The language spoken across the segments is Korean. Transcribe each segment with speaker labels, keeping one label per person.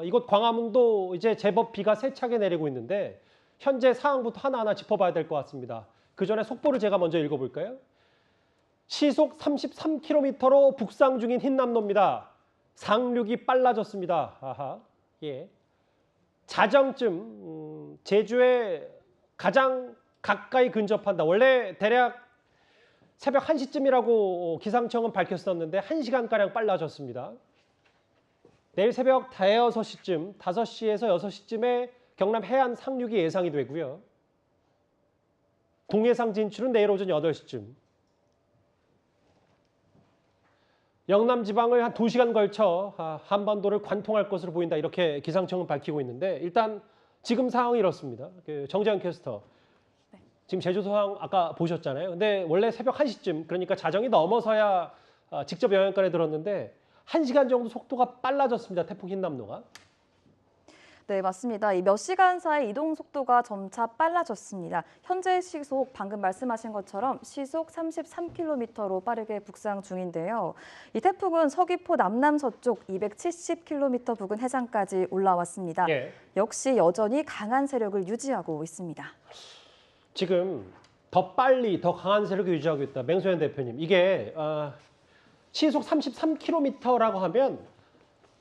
Speaker 1: 이곳 광화문도 이제 제법 비가 세차게 내리고 있는데 현재 상황부터 하나하나 짚어봐야 될 것 같습니다. 그 전에 속보를 제가 먼저 읽어볼까요? 시속 33km로 북상 중인 흰남노입니다. 상륙이 빨라졌습니다. 아하, 예. 자정쯤 제주에 가장 가까이 근접한다. 원래 대략 새벽 1시쯤이라고 기상청은 밝혔었는데 1시간가량 빨라졌습니다. 내일 새벽 대여섯 시쯤 5시에서 6시쯤에 경남 해안 상륙이 예상이 되고요. 동해상 진출은 내일 오전 8시쯤. 영남 지방을 한 2시간 걸쳐 한반도를 관통할 것으로 보인다. 이렇게 기상청은 밝히고 있는데 일단 지금 상황이 이렇습니다. 정재현 캐스터. 지금 제주도 상황 아까 보셨잖아요. 근데 원래 새벽 1시쯤 그러니까 자정이 넘어서야 직접 영향권에 들었는데 1시간 정도 속도가 빨라졌습니다. 태풍 흰남노가.
Speaker 2: 네, 맞습니다. 이 몇 시간 사이 이동 속도가 점차 빨라졌습니다. 현재 시속 방금 말씀하신 것처럼 시속 33km로 빠르게 북상 중인데요. 이 태풍은 서귀포 남남서쪽 270km 부근 해상까지 올라왔습니다.
Speaker 1: 예.
Speaker 2: 역시 여전히 강한 세력을 유지하고 있습니다.
Speaker 1: 지금 더 빨리 더 강한 세력을 유지하고 있다. 맹소연 대표님. 이게 시속 33km라고 하면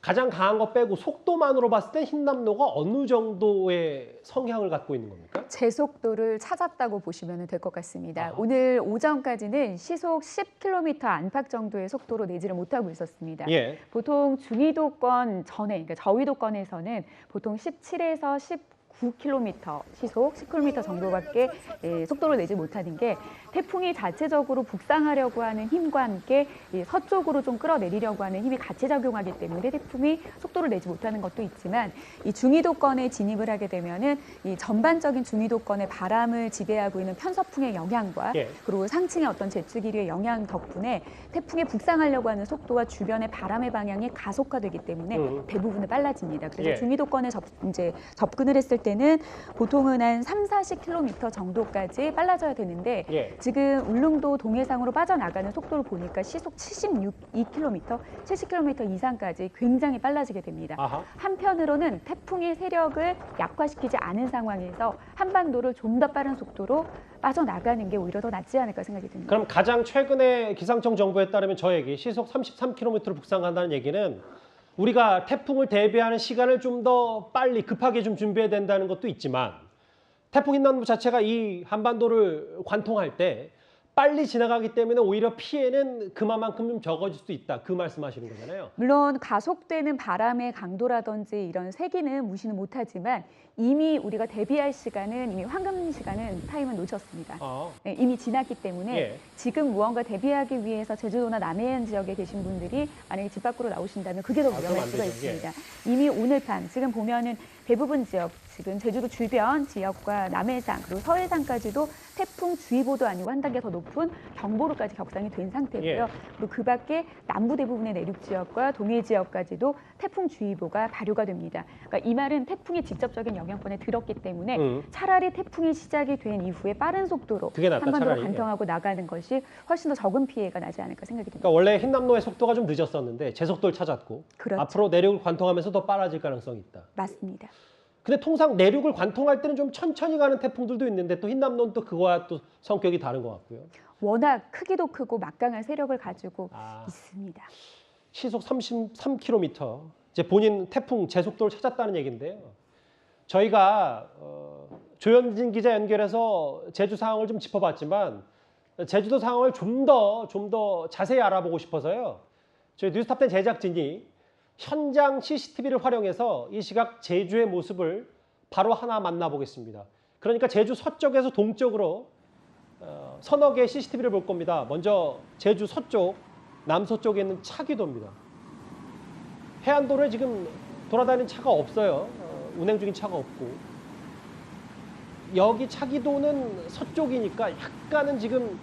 Speaker 1: 가장 강한 거 빼고 속도만으로 봤을 때 흰남노가 어느 정도의 성향을 갖고 있는 겁니까?
Speaker 3: 제속도를 찾았다고 보시면 될 것 같습니다.
Speaker 1: 아.
Speaker 3: 오늘 오전까지는 시속 10km 안팎 정도의 속도로 내지를 못하고 있었습니다.
Speaker 1: 예.
Speaker 3: 보통 중위도권 전에, 그러니까 저위도권에서는 보통 17에서 19km, 시속 10km 정도밖에 속도를 내지 못하는 게 태풍이 자체적으로 북상하려고 하는 힘과 함께 서쪽으로 좀 끌어내리려고 하는 힘이 같이 작용하기 때문에 태풍이 속도를 내지 못하는 것도 있지만 이 중위도권에 진입을 하게 되면은 이 전반적인 중위도권의 바람을 지배하고 있는 편서풍의 영향과
Speaker 1: 예.
Speaker 3: 그리고 상층의 어떤 제추기류의 영향 덕분에 태풍이 북상하려고 하는 속도와 주변의 바람의 방향이 가속화되기 때문에 대부분은 빨라집니다. 그래서
Speaker 1: 예.
Speaker 3: 중위도권에 이제 접근을 했을 때는 보통은 한 30-40km 정도까지 빨라져야 되는데
Speaker 1: 예.
Speaker 3: 지금 울릉도 동해상으로 빠져나가는 속도를 보니까 시속 72km, 70km 이상까지 굉장히 빨라지게 됩니다.
Speaker 1: 아하.
Speaker 3: 한편으로는 태풍의 세력을 약화시키지 않은 상황에서 한반도를 좀 더 빠른 속도로 빠져나가는 게 오히려 더 낫지 않을까 생각이 듭니다.
Speaker 1: 그럼 가장 최근에 기상청 정보에 따르면 저 얘기 시속 33km로 북상한다는 얘기는 우리가 태풍을 대비하는 시간을 좀 더 빨리 급하게 좀 준비해야 된다는 것도 있지만 태풍 흰남노 자체가 이 한반도를 관통할 때 빨리 지나가기 때문에 오히려 피해는 그만큼 좀 적어질 수 있다. 그 말씀하시는 거잖아요.
Speaker 3: 물론 가속되는 바람의 강도라든지 이런 세기는 무시는 못하지만 이미 우리가 대비할 시간은 이미 황금 시간은 타임은 놓쳤습니다. 네, 이미 지났기 때문에
Speaker 1: 예.
Speaker 3: 지금 무언가 대비하기 위해서 제주도나 남해안 지역에 계신 분들이 만약에 집 밖으로 나오신다면 그게 더 위험할
Speaker 1: 그럼 안
Speaker 3: 수가
Speaker 1: 되죠. 예.
Speaker 3: 있습니다. 이미 오늘 밤 지금 보면은 대부분 지역 지금 제주도 주변 지역과 남해상 그리고 서해상까지도 태풍주의보도 아니고 한 단계 더 높은 경보로까지 격상이 된 상태고요.
Speaker 1: 예.
Speaker 3: 그리고 그 밖에 남부 대부분의 내륙 지역과 동해 지역까지도 태풍주의보가 발효가 됩니다. 그러니까 이 말은 태풍이 직접적인 영향권에 들었기 때문에 차라리 태풍이 시작이 된 이후에 빠른 속도로
Speaker 1: 그게 낫다,
Speaker 3: 한반도를
Speaker 1: 차라리.
Speaker 3: 관통하고 나가는 것이 훨씬 더 적은 피해가 나지 않을까 생각이 듭니다.
Speaker 1: 그러니까 원래 흰남노의 속도가 좀 늦었었는데 제속도를 찾았고
Speaker 3: 그렇죠.
Speaker 1: 앞으로 내륙을 관통하면서 더 빨라질 가능성이 있다.
Speaker 3: 맞습니다.
Speaker 1: 근데 통상 내륙을 관통할 때는 좀 천천히 가는 태풍들도 있는데 또 흰남노는 또 그거와 또 성격이 다른 것 같고요.
Speaker 3: 워낙 크기도 크고 막강한 세력을 가지고
Speaker 1: 아.
Speaker 3: 있습니다.
Speaker 1: 시속 33km. 이제 본인 태풍 제속도를 찾았다는 얘기인데요. 저희가 조현진 기자 연결해서 제주 상황을 좀 짚어봤지만 제주도 상황을 좀 더 자세히 알아보고 싶어서요. 저희 뉴스탑10 제작진이 현장 CCTV를 활용해서 이 시각 제주의 모습을 바로 하나 만나보겠습니다. 그러니까 제주 서쪽에서 동쪽으로 서너 개의 CCTV를 볼 겁니다. 먼저 제주 서쪽, 남서쪽에 있는 차기도입니다. 해안도로에 지금 돌아다니는 차가 없어요. 운행 중인 차가 없고. 여기 차기도는 서쪽이니까 약간은 지금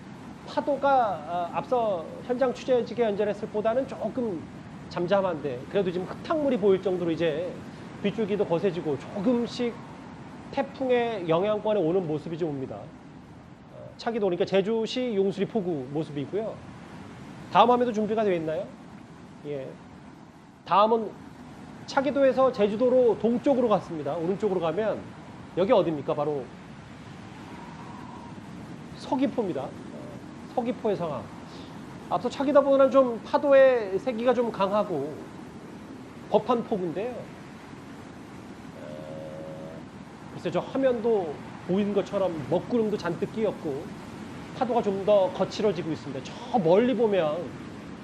Speaker 1: 파도가 앞서 현장 취재직에 연결했을 보다는 조금 잠잠한데 그래도 지금 흙탕물이 보일 정도로 이제 빗줄기도 거세지고 조금씩 태풍의 영향권에 오는 모습이 좀 옵니다. 차기도 그러니까 제주시 용수리 포구 모습이고요. 다음 화면도 준비가 되어 있나요? 예. 다음은 차기도에서 제주도로 동쪽으로 갔습니다. 오른쪽으로 가면 여기 어디입니까? 바로 서귀포입니다. 서귀포의 상황. 앞서 차기도보다는 좀 파도의 세기가 좀 강하고 법한 폭우인데요. 글쎄 저 화면도 보이는 것처럼 먹구름도 잔뜩 끼었고 파도가 좀 더 거칠어지고 있습니다. 저 멀리 보면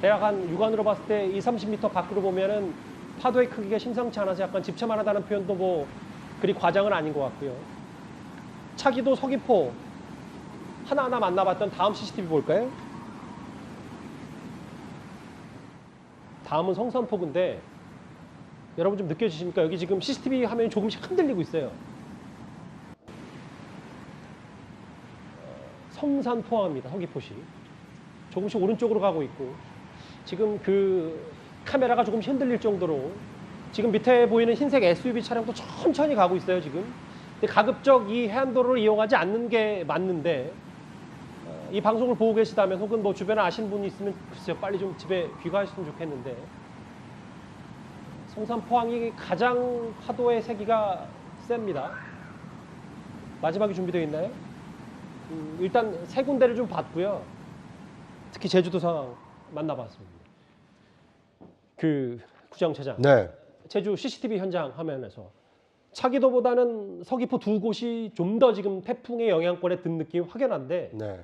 Speaker 1: 대략 한 육안으로 봤을 때 20-30m 밖으로 보면은 파도의 크기가 심상치 않아서 약간 집채만하다는 표현도 뭐 그리 과장은 아닌 것 같고요. 차기도 서귀포 하나하나 만나봤던 다음 CCTV 볼까요? 다음은 성산포구인데 여러분 좀 느껴지십니까? 여기 지금 CCTV 화면이 조금씩 흔들리고 있어요. 성산 포항입니다. 서귀포시. 조금씩 오른쪽으로 가고 있고 지금 그 카메라가 조금씩 흔들릴 정도로 지금 밑에 보이는 흰색 SUV 차량도 천천히 가고 있어요. 지금. 근데 가급적 이 해안도로를 이용하지 않는 게 맞는데 이 방송을 보고 계시다면 혹은 뭐 주변에 아시는 분이 있으면 글쎄요 빨리 좀 집에 귀가하셨으면 좋겠는데 성산 포항이 가장 파도의 세기가 셉니다. 마지막에 준비되어 있나요? 일단 세 군데를 좀 봤고요. 특히 제주도 상황 만나봤습니다. 그 구장차장,
Speaker 4: 네.
Speaker 1: 제주 CCTV 현장 화면에서 차기도보다는 서귀포 두 곳이 좀 더 지금 태풍의 영향권에 든 느낌이 확연한데
Speaker 4: 네.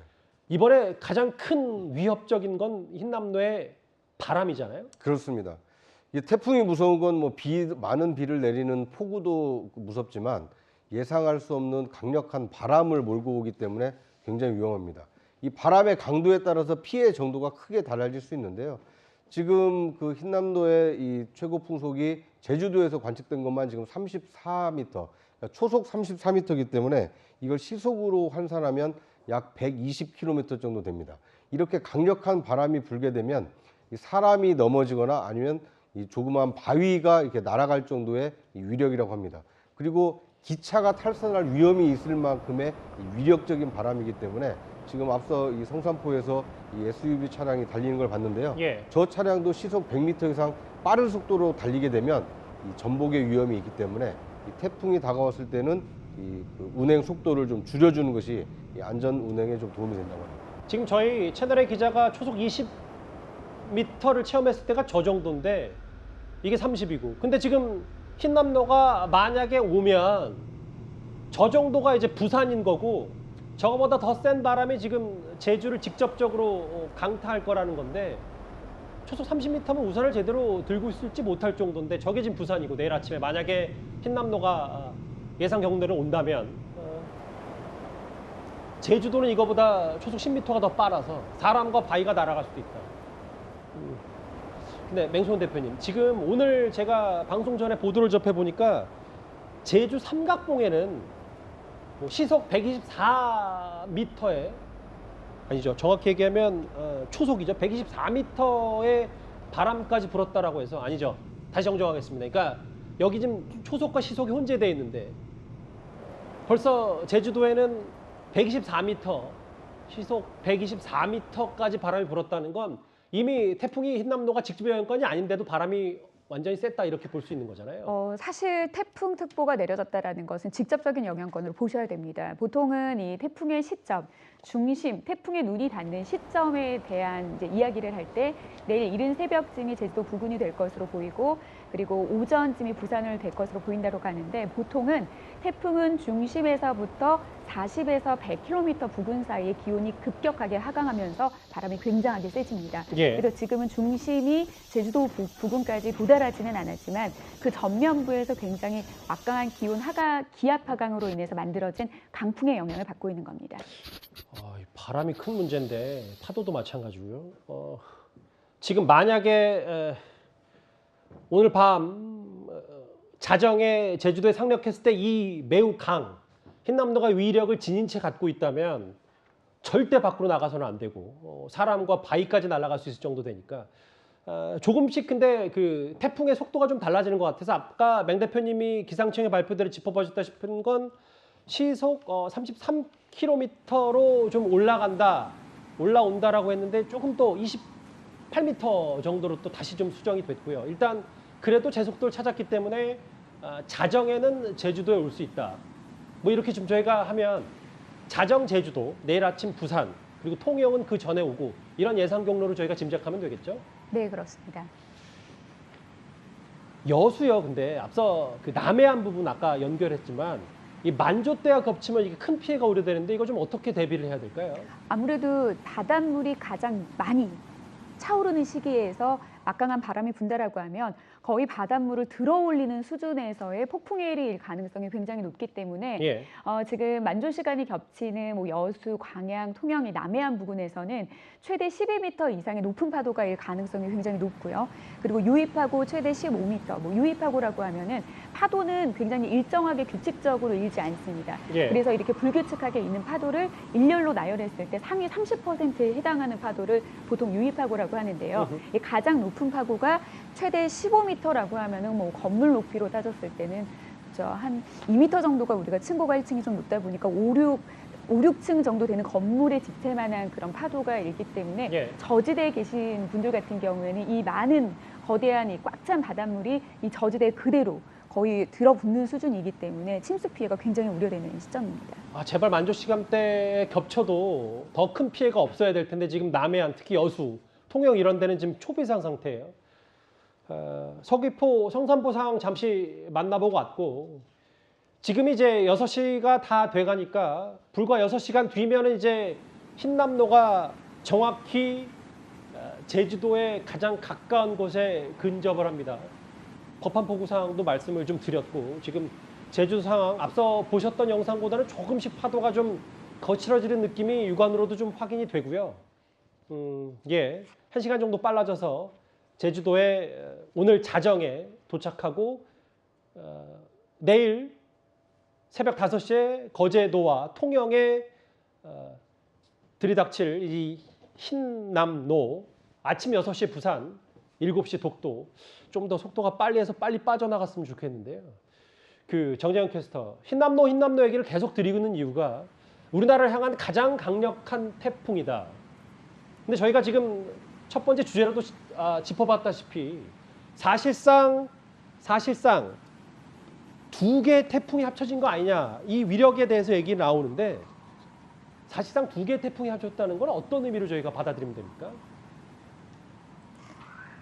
Speaker 1: 이번에 가장 큰 위협적인 건 흰남노의 바람이잖아요.
Speaker 4: 그렇습니다. 이 태풍이 무서운 건 뭐 많은 비를 내리는 폭우도 무섭지만 예상할 수 없는 강력한 바람을 몰고 오기 때문에 굉장히 위험합니다. 이 바람의 강도에 따라서 피해 정도가 크게 달라질 수 있는데요. 지금 그 흰남도의 이 최고 풍속이 제주도에서 관측된 것만 지금 34m, 그러니까 초속 34m이기 때문에 이걸 시속으로 환산하면 약 120km 정도 됩니다. 이렇게 강력한 바람이 불게 되면 사람이 넘어지거나 아니면 이 조그마한 바위가 이렇게 날아갈 정도의 위력이라고 합니다. 그리고 기차가 탈선할 위험이 있을 만큼의 위력적인 바람이기 때문에 지금 앞서 이 성산포에서 이 SUV 차량이 달리는 걸 봤는데요.
Speaker 1: 예.
Speaker 4: 저 차량도 시속 100m 이상 빠른 속도로 달리게 되면 이 전복의 위험이 있기 때문에 이 태풍이 다가왔을 때는 그 운행 속도를 좀 줄여주는 것이 이 안전 운행에 좀 도움이 된다고 합니다.
Speaker 1: 지금 저희 채널의 기자가 초속 20m를 체험했을 때가 저 정도인데 이게 30이고 근데 지금 흰남노가 만약에 오면 저 정도가 이제 부산인 거고 저거보다 더 센 바람이 지금 제주를 직접적으로 강타할 거라는 건데 초속 30m면 우산을 제대로 들고 있을지 못할 정도인데 저게 지금 부산이고 내일 아침에 만약에 흰남노가 예상 경로대로 온다면 제주도는 이거보다 초속 10m가 더 빨라서 사람과 바위가 날아갈 수도 있다. 근데 맹소원 대표님, 지금 오늘 제가 방송 전에 보도를 접해 보니까 제주 삼각봉에는 뭐 시속 124m에 아니죠. 정확히 얘기하면 초속이죠. 124m의 바람까지 불었다라고 해서 아니죠. 다시 정정하겠습니다. 그러니까 여기 지금 초속과 시속이 혼재되어 있는데 벌써 제주도에는 124m, 시속 124m까지 바람이 불었다는 건 이미 태풍이 흰남노가 직접 영향권이 아닌데도 바람이 완전히 셌다 이렇게 볼 수 있는 거잖아요.
Speaker 3: 사실 태풍특보가 내려졌다라는 것은 직접적인 영향권으로 보셔야 됩니다. 보통은 이 태풍의 시점, 중심, 태풍의 눈이 닿는 시점에 대한 이제 이야기를 할 때 내일 이른 새벽쯤이 제주도 부근이 될 것으로 보이고 그리고 오전쯤이 부산을 될 것으로 보인다고 하는데 보통은 태풍은 중심에서부터 40에서 100km 부근 사이에 기온이 급격하게 하강하면서 바람이 굉장하게 세집니다.
Speaker 1: 예.
Speaker 3: 그래서 지금은 중심이 제주도 부근까지 도달하지는 않았지만 그 전면부에서 굉장히 막강한 기압 하강으로 인해서 만들어진 강풍의 영향을 받고 있는 겁니다.
Speaker 1: 바람이 큰 문제인데 파도도 마찬가지고요. 지금 만약에 오늘 밤 자정에 제주도에 상륙했을 때 이 매우 흰남노가 위력을 지닌 채 갖고 있다면 절대 밖으로 나가서는 안 되고 사람과 바위까지 날아갈 수 있을 정도 되니까 조금씩 근데 그 태풍의 속도가 좀 달라지는 것 같아서 아까 맹 대표님이 기상청의 발표대로 짚어봐 주셨다 싶은 건 시속 33km로 좀 올라온다라고 했는데 조금 또 28m 정도로 또 다시 좀 수정이 됐고요. 일단 그래도 제속도를 찾았기 때문에 자정에는 제주도에 올 수 있다. 뭐 이렇게 좀 저희가 하면 자정 제주도, 내일 아침 부산, 그리고 통영은 그 전에 오고 이런 예상 경로로 저희가 짐작하면 되겠죠?
Speaker 3: 네, 그렇습니다.
Speaker 1: 여수요. 근데 앞서 그 남해안 부분 아까 연결했지만 이 만조대와 겹치면 이게 큰 피해가 우려되는데 이거 좀 어떻게 대비를 해야 될까요?
Speaker 3: 아무래도 바닷물이 가장 많이 차오르는 시기에서 막강한 바람이 분다라고 하면 거의 바닷물을 들어올리는 수준에서의 폭풍이 일 가능성이 굉장히 높기 때문에
Speaker 1: 예.
Speaker 3: 지금 만조 시간이 겹치는 뭐 여수, 광양, 통영이 남해안 부근에서는 최대 12m 이상의 높은 파도가 일 가능성이 굉장히 높고요. 그리고 유입하고 최대 15m, 뭐 유입하고라고 하면은 파도는 굉장히 일정하게 규칙적으로 일지 않습니다.
Speaker 1: 예.
Speaker 3: 그래서 이렇게 불규칙하게 있는 파도를 일렬로 나열했을 때 상위 30%에 해당하는 파도를 보통 유입하고라고 하는데요. 이 가장 높은 파고가 최대 15m라고 하면은 뭐 건물 높이로 따졌을 때는 한 2m 정도가 우리가 층고가 1층이 좀 높다 보니까 5, 6층 정도 되는 건물에 지칠 만한 그런 파도가 있기 때문에
Speaker 1: 예.
Speaker 3: 저지대에 계신 분들 같은 경우에는 이 많은 거대한 이 꽉 찬 바닷물이 이 저지대에 그대로 거의 들어붙는 수준이기 때문에 침수 피해가 굉장히 우려되는 시점입니다.
Speaker 1: 제발 만조 시간대에 겹쳐도 더 큰 피해가 없어야 될 텐데 지금 남해안, 특히 여수, 통영 이런 데는 지금 초비상 상태예요. 서귀포, 성산포 상황 잠시 만나보고 왔고 지금 이제 6시가 다 돼가니까 불과 6시간 뒤면은 이제 흰남노가 정확히 제주도에 가장 가까운 곳에 근접을 합니다. 법한포구 상황도 말씀을 좀 드렸고 지금 제주 상황 앞서 보셨던 영상보다는 조금씩 파도가 좀 거칠어지는 느낌이 육안으로도 좀 확인이 되고요. 예, 1시간 정도 빨라져서 제주도에 오늘 자정에 도착하고 내일 새벽 5시에 거제도와 통영에 들이닥칠 이 흰남노, 아침 6시에 부산, 7시 독도, 좀 더 속도가 빨리 해서 빨리 빠져나갔으면 좋겠는데요. 그 정재현 캐스터, 흰남노 얘기를 계속 드리고 있는 이유가 우리나라를 향한 가장 강력한 태풍이다. 근데 저희가 지금 첫 번째 주제로도 짚어봤다시피 사실상 두 개의 태풍이 합쳐진 거 아니냐, 이 위력에 대해서 얘기 나오는데 사실상 두 개의 태풍이 합쳤다는 건 어떤 의미로 저희가 받아들이면 됩니까?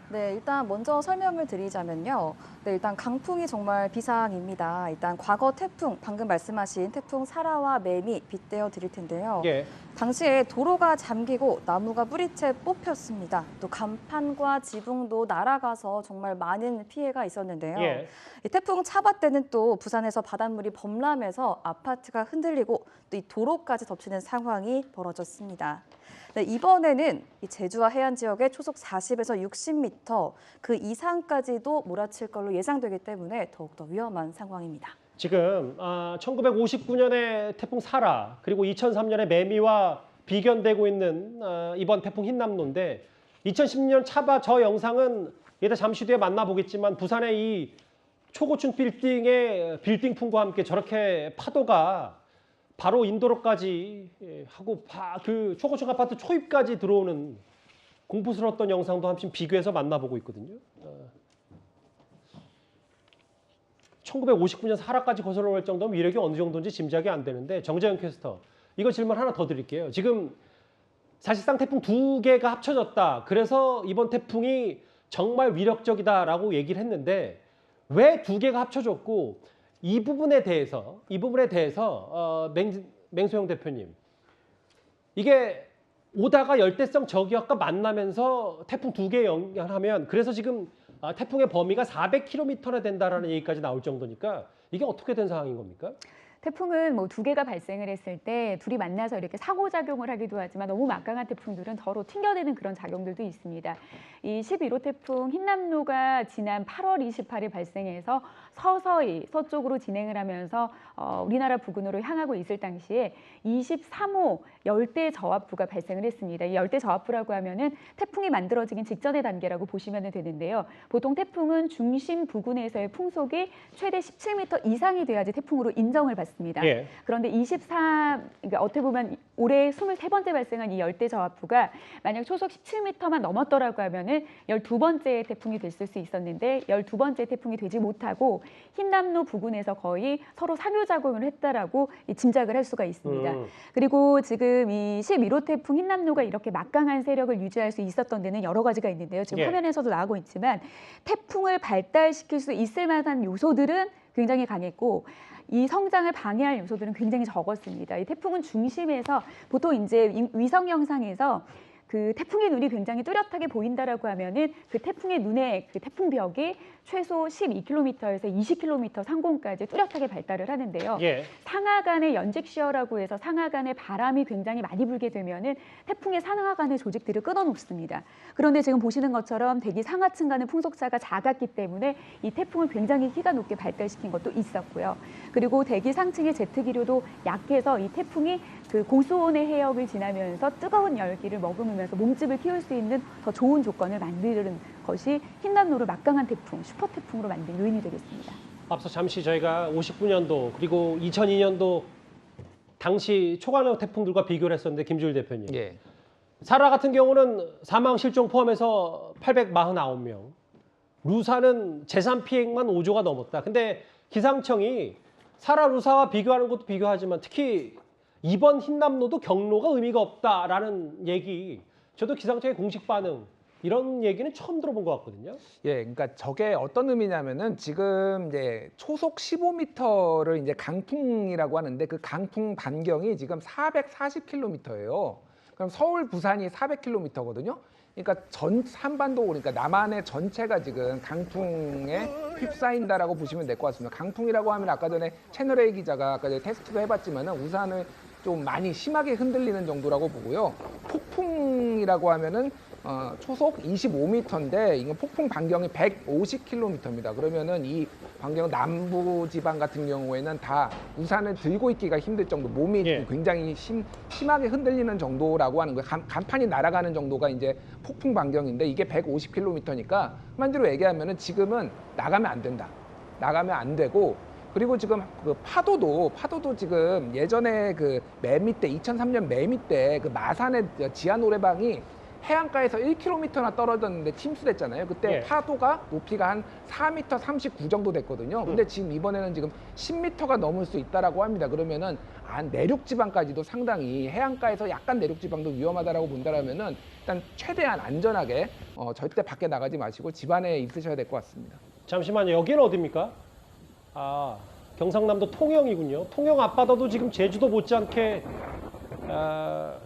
Speaker 2: 네, 일단 먼저 설명을 드리자면요. 네, 일단 강풍이 정말 비상입니다. 일단 과거 태풍, 방금 말씀하신 태풍 사라와 매미 빗대어 드릴 텐데요.
Speaker 1: 예.
Speaker 2: 당시에 도로가 잠기고 나무가 뿌리채 뽑혔습니다. 또 간판과 지붕도 날아가서 정말 많은 피해가 있었는데요.
Speaker 1: 예.
Speaker 2: 이 태풍 차바 때는 또 부산에서 바닷물이 범람해서 아파트가 흔들리고 또 이 도로까지 덮치는 상황이 벌어졌습니다. 네, 이번에는 이 제주와 해안 지역에 초속 40에서 60m 그 이상까지도 몰아칠 걸로 예상되기 때문에 더욱더 위험한 상황입니다.
Speaker 1: 지금 1959년에 태풍 사라 그리고 2003년에 매미와 비견되고 있는 이번 태풍 흰남노인데 2010년 차바 저 영상은 이따 잠시 뒤에 만나보겠지만 부산의 이 초고층 빌딩의 빌딩풍과 함께 저렇게 파도가 바로 인도로까지 하고 그 초고층 아파트 초입까지 들어오는 공포스러웠던 영상도 한번 비교해서 만나보고 있거든요. 1959년 사라까지 거슬러올 정도면 위력이 어느 정도인지 짐작이 안 되는데 정재현 캐스터, 이거 질문 하나 더 드릴게요. 지금 사실상 태풍 두 개가 합쳐졌다. 그래서 이번 태풍이 정말 위력적이다라고 얘기를 했는데 왜 두 개가 합쳐졌고 이 부분에 대해서 맹수형 대표님, 이게 오다가 열대성 저기압과 만나면서 태풍 두 개 연결하면 그래서 지금 태풍의 범위가 400km나 된다라는 얘기까지 나올 정도니까 이게 어떻게 된 상황인 겁니까?
Speaker 3: 태풍은 뭐 두 개가 발생을 했을 때 둘이 만나서 이렇게 상호작용을 하기도 하지만 너무 막강한 태풍들은 서로 튕겨내는 그런 작용들도 있습니다. 이 11호 태풍 흰남노가 지난 8월 28일 발생해서 서서히 서쪽으로 진행을 하면서 우리나라 부근으로 향하고 있을 당시에 23호 열대 저압부가 발생을 했습니다. 이 열대 저압부라고 하면은 태풍이 만들어지긴 직전의 단계라고 보시면 되는데요. 보통 태풍은 중심 부근에서의 풍속이 최대 17m 이상이 돼야지 태풍으로 인정을 받습니다.
Speaker 1: 예.
Speaker 3: 그런데 그러니까 어떻게 보면 올해 23번째 발생한 이 열대 저압부가 만약 초속 17m만 넘었더라고 하면은 12번째 태풍이 됐을 수 있었는데 12번째 태풍이 되지 못하고 흰남노 부근에서 거의 서로 상호작용을 했다라고 짐작을 할 수가 있습니다. 그리고 지금 이 11호 태풍 흰남노가 이렇게 막강한 세력을 유지할 수 있었던 데는 여러 가지가 있는데요. 지금
Speaker 1: 예.
Speaker 3: 화면에서도 나오고 있지만 태풍을 발달시킬 수 있을 만한 요소들은 굉장히 강했고 이 성장을 방해할 요소들은 굉장히 적었습니다. 이 태풍은 중심에서 보통 이제 위성 영상에서 그 태풍의 눈이 굉장히 뚜렷하게 보인다라고 하면은 그 태풍의 눈에 그 태풍벽이 최소 12km에서 20km 상공까지 뚜렷하게 발달을 하는데요.
Speaker 1: 예.
Speaker 3: 상하간의 연직시어라고 해서 상하간의 바람이 굉장히 많이 불게 되면은 태풍의 상하간의 조직들을 끊어놓습니다. 그런데 지금 보시는 것처럼 대기 상하층간의 풍속차가 작았기 때문에 이 태풍을 굉장히 키가 높게 발달시킨 것도 있었고요. 그리고 대기 상층의 제트 기류도 약해서 이 태풍이 그 고수온의 해역을 지나면서 뜨거운 열기를 머금으면서 몸집을 키울 수 있는 더 좋은 조건을 만드는 것이 흰남노를 막강한 태풍, 슈퍼 태풍으로 만든 요인이 되겠습니다.
Speaker 1: 앞서 잠시 저희가 59년도 그리고 2002년도 당시 초강력 태풍들과 비교를 했었는데 김주일 대표님.
Speaker 5: 예.
Speaker 1: 사라 같은 경우는 사망 실종 포함해서 849명. 루사는 재산 피해액만 5조가 넘었다. 근데 기상청이 사라 루사와 비교하는 것도 비교하지만 특히 이번 흰남노도 경로가 의미가 없다라는 얘기, 저도 기상청의 공식 반응 이런 얘기는 처음 들어본 것 같거든요.
Speaker 5: 예, 그러니까 저게 어떤 의미냐면은 지금 이제 초속 15m를 이제 강풍이라고 하는데 그 강풍 반경이 지금 440km예요. 그럼 서울, 부산이 400km거든요. 그러니까 전 한반도, 그러니까 남한의 전체가 지금 강풍에 휩싸인다라고 보시면 될 것 같습니다. 강풍이라고 하면 아까 전에 채널A 기자가 아까 전에 테스트도 해봤지만은 우산을 좀 많이 심하게 흔들리는 정도라고 보고요. 폭풍이라고 하면은 초속 25m인데 이건 폭풍 반경이 150km입니다. 그러면은 이 반경 남부 지방 같은 경우에는 다 우산을 들고 있기가 힘들 정도, 몸이
Speaker 1: 예.
Speaker 5: 굉장히 심하게 흔들리는 정도라고 하는 거예요. 간판이 날아가는 정도가 이제 폭풍 반경인데 이게 150km니까 한마디로 얘기하면은 지금은 나가면 안 된다. 나가면 안 되고, 그리고 지금 그 파도도 지금 예전에 그 맨 밑에 2003년 맨 밑에 그 마산의 지하 노래방이 해안가에서 1km나 떨어졌는데 침수됐잖아요. 그때
Speaker 1: 예.
Speaker 5: 파도가 높이가 한 4m 39 정도 됐거든요. 근데 지금 이번에는 지금 10m가 넘을 수 있다라고 합니다. 그러면은 내륙 지방까지도 상당히 해안가에서 약간 내륙 지방도 위험하다라고 본다라면은 일단 최대한 안전하게 절대 밖에 나가지 마시고 집 안에 있으셔야 될 것 같습니다.
Speaker 1: 잠시만요. 여기는 어디입니까? 아, 경상남도 통영이군요. 통영 앞바다도 지금 제주도 못지않게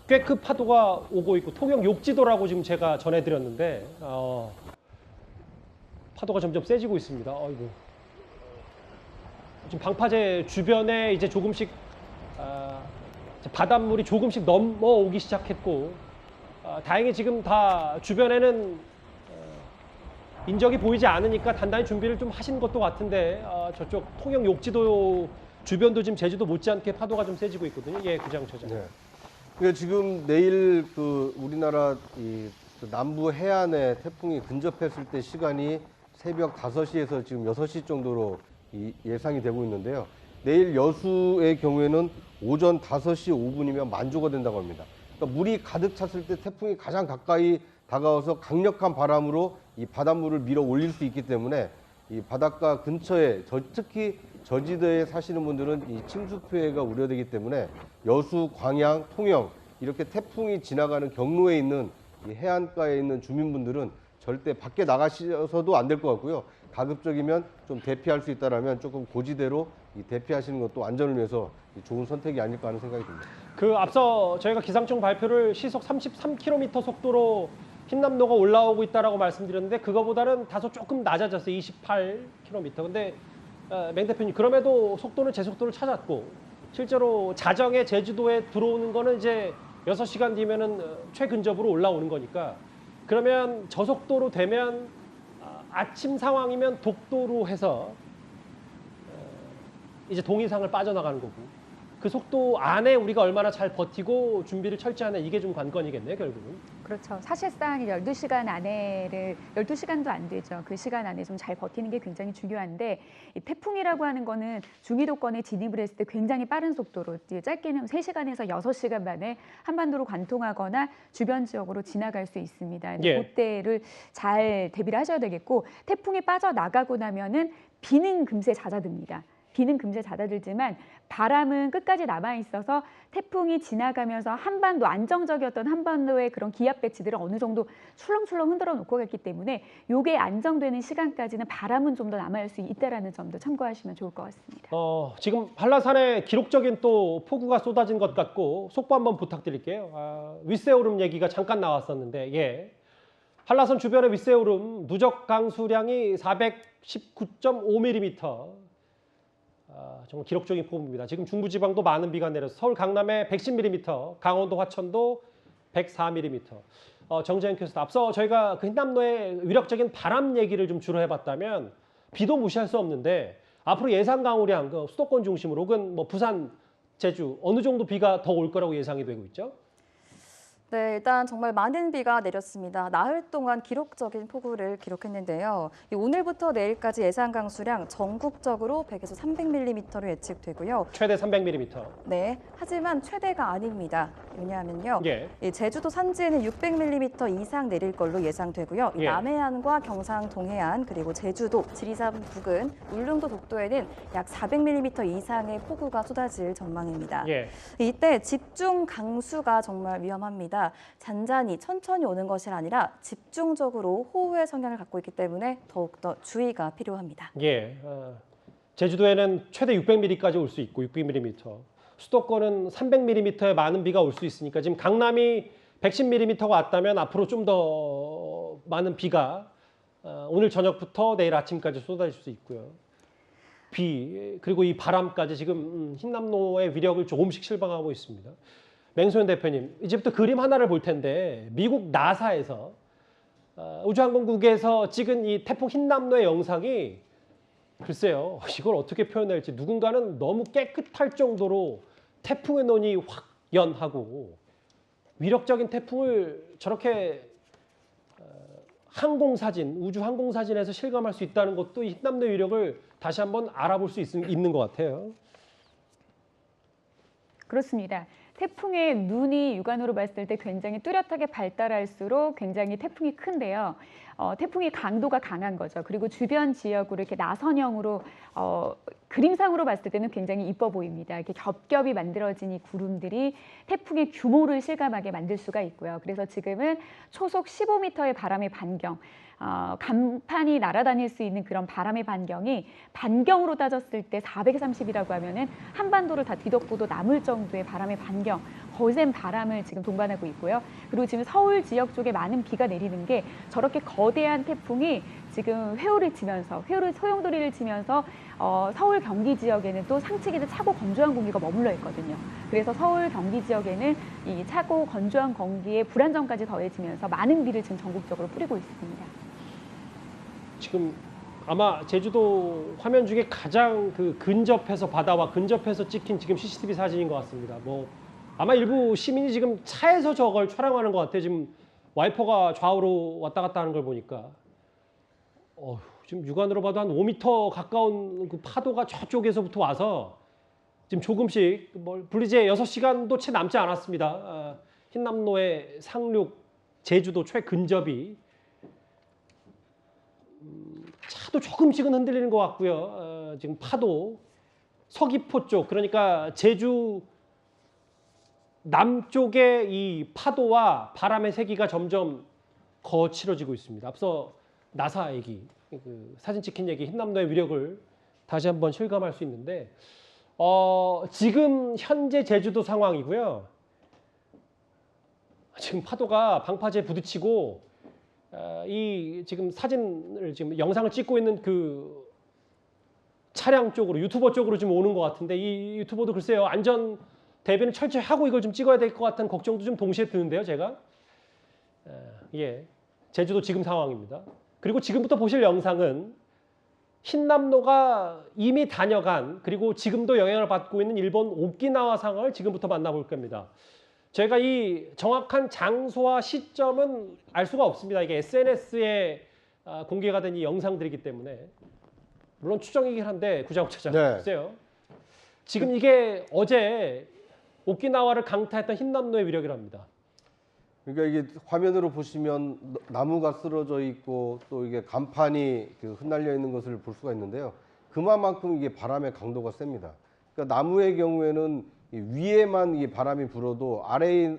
Speaker 1: 꽤 큰 파도가 오고 있고 통영 욕지도라고 지금 제가 전해드렸는데 파도가 점점 세지고 있습니다. 아이고. 지금 방파제 주변에 이제 조금씩 바닷물이 조금씩 넘어오기 시작했고 다행히 지금 다 주변에는 인적이 보이지 않으니까 단단히 준비를 좀 하신 것도 같은데 저쪽 통영 욕지도 주변도 지금 제주도 못지않게 파도가 좀 세지고 있거든요. 예, 구장처장.
Speaker 4: 네. 그러니까 지금 내일 그 우리나라 그 남부 해안에 태풍이 근접했을 때 시간이 새벽 5시에서 지금 6시 정도로 예상이 되고 있는데요. 내일 여수의 경우에는 오전 5시 5분이면 만조가 된다고 합니다. 그러니까 물이 가득 찼을 때 태풍이 가장 가까이 다가와서 강력한 바람으로 이 바닷물을 밀어 올릴 수 있기 때문에 이 바닷가 근처에 특히 저지대에 사시는 분들은 이 침수 피해가 우려되기 때문에 여수, 광양, 통영 이렇게 태풍이 지나가는 경로에 있는 이 해안가에 있는 주민분들은 절대 밖에 나가셔서도 안 될 것 같고요. 가급적이면 좀 대피할 수 있다라면 조금 고지대로 이 대피하시는 것도 안전을 위해서 좋은 선택이 아닐까 하는 생각이 듭니다.
Speaker 1: 그 앞서 저희가 기상청 발표를 시속 33km 속도로 흰남노가 올라오고 있다라고 말씀드렸는데 그거보다는 다소 조금 낮아졌어요. 28km. 근데 맹 대표님 그럼에도 속도는 제 속도를 찾았고 실제로 자정에 제주도에 들어오는 거는 이제 6시간 뒤면은 최근접으로 올라오는 거니까 그러면 저속도로 되면 아침 상황이면 독도로 해서 이제 동이상을 빠져나가는 거고 그 속도 안에 우리가 얼마나 잘 버티고 준비를 철저하냐 이게 좀 관건이겠네요, 결국은.
Speaker 3: 그렇죠. 사실상 12시간 안에를 12시간도 안 되죠. 그 시간 안에 좀 잘 버티는 게 굉장히 중요한데 이 태풍이라고 하는 거는 중위도권에 진입을 했을 때 굉장히 빠른 속도로 짧게는 3시간에서 6시간 만에 한반도로 관통하거나 주변 지역으로 지나갈 수 있습니다.
Speaker 1: 예.
Speaker 3: 그때를 잘 대비를 하셔야 되겠고 태풍이 빠져나가고 나면은 비는 금세 잦아듭니다. 비는 금세 잦아들지만 바람은 끝까지 남아 있어서 태풍이 지나가면서 한반도 안정적이었던 한반도의 그런 기압 배치들을 어느 정도 출렁출렁 흔들어 놓고 갔기 때문에 요게 안정되는 시간까지는 바람은 좀 더 남아있을 수 있다라는 점도 참고하시면 좋을 것 같습니다.
Speaker 1: 지금 한라산에 기록적인 또 폭우가 쏟아진 것 같고 속보 한번 부탁드릴게요. 윗세오름 얘기가 잠깐 나왔었는데 예. 한라산 주변의 윗세오름 누적 강수량이 419.5mm. 정말 기록적인 폭우입니다. 지금 중부지방도 많은 비가 내려서 서울 강남에 110mm, 강원도 화천도 104mm. 정재현 교수, 앞서 저희가 그 흰남노의 위력적인 바람 얘기를 좀 주로 해봤다면 비도 무시할 수 없는데 앞으로 예상 강우량, 그 수도권 중심으로 혹은 뭐 부산, 제주 어느 정도 비가 더 올 거라고 예상이 되고 있죠?
Speaker 2: 네, 일단 정말 많은 비가 내렸습니다. 나흘 동안 기록적인 폭우를 기록했는데요. 오늘부터 내일까지 예상 강수량 전국적으로 100에서 300mm로 예측되고요.
Speaker 1: 최대 300mm.
Speaker 2: 네, 하지만 최대가 아닙니다. 왜냐하면요.
Speaker 1: 예.
Speaker 2: 이 제주도 산지에는 600mm 이상 내릴 걸로 예상되고요. 이
Speaker 1: 예.
Speaker 2: 남해안과 경상 동해안 그리고 제주도, 지리산 부근, 울릉도 독도에는 약 400mm 이상의 폭우가 쏟아질 전망입니다.
Speaker 1: 예.
Speaker 2: 이때 집중 강수가 정말 위험합니다. 잔잔히 천천히 오는 것이 아니라 집중적으로 호우의 성향을 갖고 있기 때문에 더욱더 주의가 필요합니다.
Speaker 1: 예. 제주도에는 최대 600mm까지 올 수 있고 600mm. 수도권은 300mm의 많은 비가 올 수 있으니까 지금 강남이 110mm가 왔다면 앞으로 좀 더 많은 비가 오늘 저녁부터 내일 아침까지 쏟아질 수 있고요. 비 그리고 이 바람까지 지금 흰남노의 위력을 조금씩 실망하고 있습니다. 맹소연 대표님, 이제부터 그림 하나를 볼 텐데 미국 나사에서 우주항공국에서 찍은 이 태풍 흰남노의 영상이 글쎄요, 이걸 어떻게 표현할지 누군가는 너무 깨끗할 정도로 태풍의 눈이 확연하고 위력적인 태풍을 저렇게 항공사진, 우주 항공사진에서 실감할 수 있다는 것도 이 흰남노의 위력을 다시 한번 알아볼 수 있는 것 같아요.
Speaker 3: 그렇습니다. 태풍의 눈이 육안으로 봤을 때 굉장히 뚜렷하게 발달할수록 굉장히 태풍이 큰데요. 태풍이 강도가 강한 거죠. 그리고 주변 지역으로 이렇게 나선형으로 그림상으로 봤을 때는 굉장히 이뻐 보입니다. 이렇게 겹겹이 만들어진 이 구름들이 태풍의 규모를 실감하게 만들 수가 있고요. 그래서 지금은 초속 15m의 바람의 반경, 간판이 날아다닐 수 있는 그런 바람의 반경이 반경으로 따졌을 때 430이라고 하면은 한반도를 다 뒤덮고도 남을 정도의 바람의 반경, 거센 바람을 지금 동반하고 있고요. 그리고 지금 서울 지역 쪽에 많은 비가 내리는 게 저렇게 거대한 태풍이 지금 회오를 치면서 소용돌이를 치면서 서울 경기 지역에는 또 상층에도 차고 건조한 공기가 머물러 있거든요. 그래서 서울 경기 지역에는 이 차고 건조한 공기에 불안정까지 더해지면서 많은 비를 지금 전국적으로 뿌리고 있습니다.
Speaker 1: 지금 아마 제주도 화면 중에 가장 그 근접해서 바다와 근접해서 찍힌 지금 CCTV 사진인 것 같습니다. 뭐 아마 일부 시민이 지금 차에서 저걸 촬영하는 것 같아요. 지금 와이퍼가 좌우로 왔다 갔다 하는 걸 보니까 지금 육안으로 봐도 한 5m 가까운 그 파도가 저쪽에서부터 와서 지금 조금씩 분리제 6시간도 채 남지 않았습니다. 흰남노의 상륙 제주도 최근접이 차도 조금씩은 흔들리는 것 같고요. 지금 파도 서귀포 쪽 그러니까 제주 남쪽의 이 파도와 바람의 세기가 점점 거칠어지고 있습니다. 앞서 나사 얘기, 그 사진 찍힌 얘기, 흰남노의 위력을 다시 한번 실감할 수 있는데 지금 현재 제주도 상황이고요. 지금 파도가 방파제에 부딪히고 이 지금 사진을 지금 영상을 찍고 있는 그 차량 쪽으로 유튜버 쪽으로 지금 오는 것 같은데 이 유튜버도 글쎄요 안전 대비는 철저히 하고 이걸 좀 찍어야 될 것 같은 걱정도 좀 동시에 드는데요, 제가. 예, 제주도 지금 상황입니다. 그리고 지금부터 보실 영상은 흰남노가 이미 다녀간 그리고 지금도 영향을 받고 있는 일본 오키나와 상황을 지금부터 만나볼 겁니다. 저희가 이 정확한 장소와 시점은 알 수가 없습니다. 이게 SNS에 공개가 된 이 영상들이기 때문에 물론 추정이긴 한데 구자욱
Speaker 4: 네.
Speaker 1: 차장 지금 이게 어제 오키나와를 강타했던 흰남노의 위력이랍니다.
Speaker 4: 그러니까 이게 화면으로 보시면 나무가 쓰러져 있고 또 이게 간판이 흩날려 있는 것을 볼 수가 있는데요. 그만큼 이게 바람의 강도가 셉니다. 그러니까 나무의 경우에는 이 위에만 이 바람이 불어도 아래에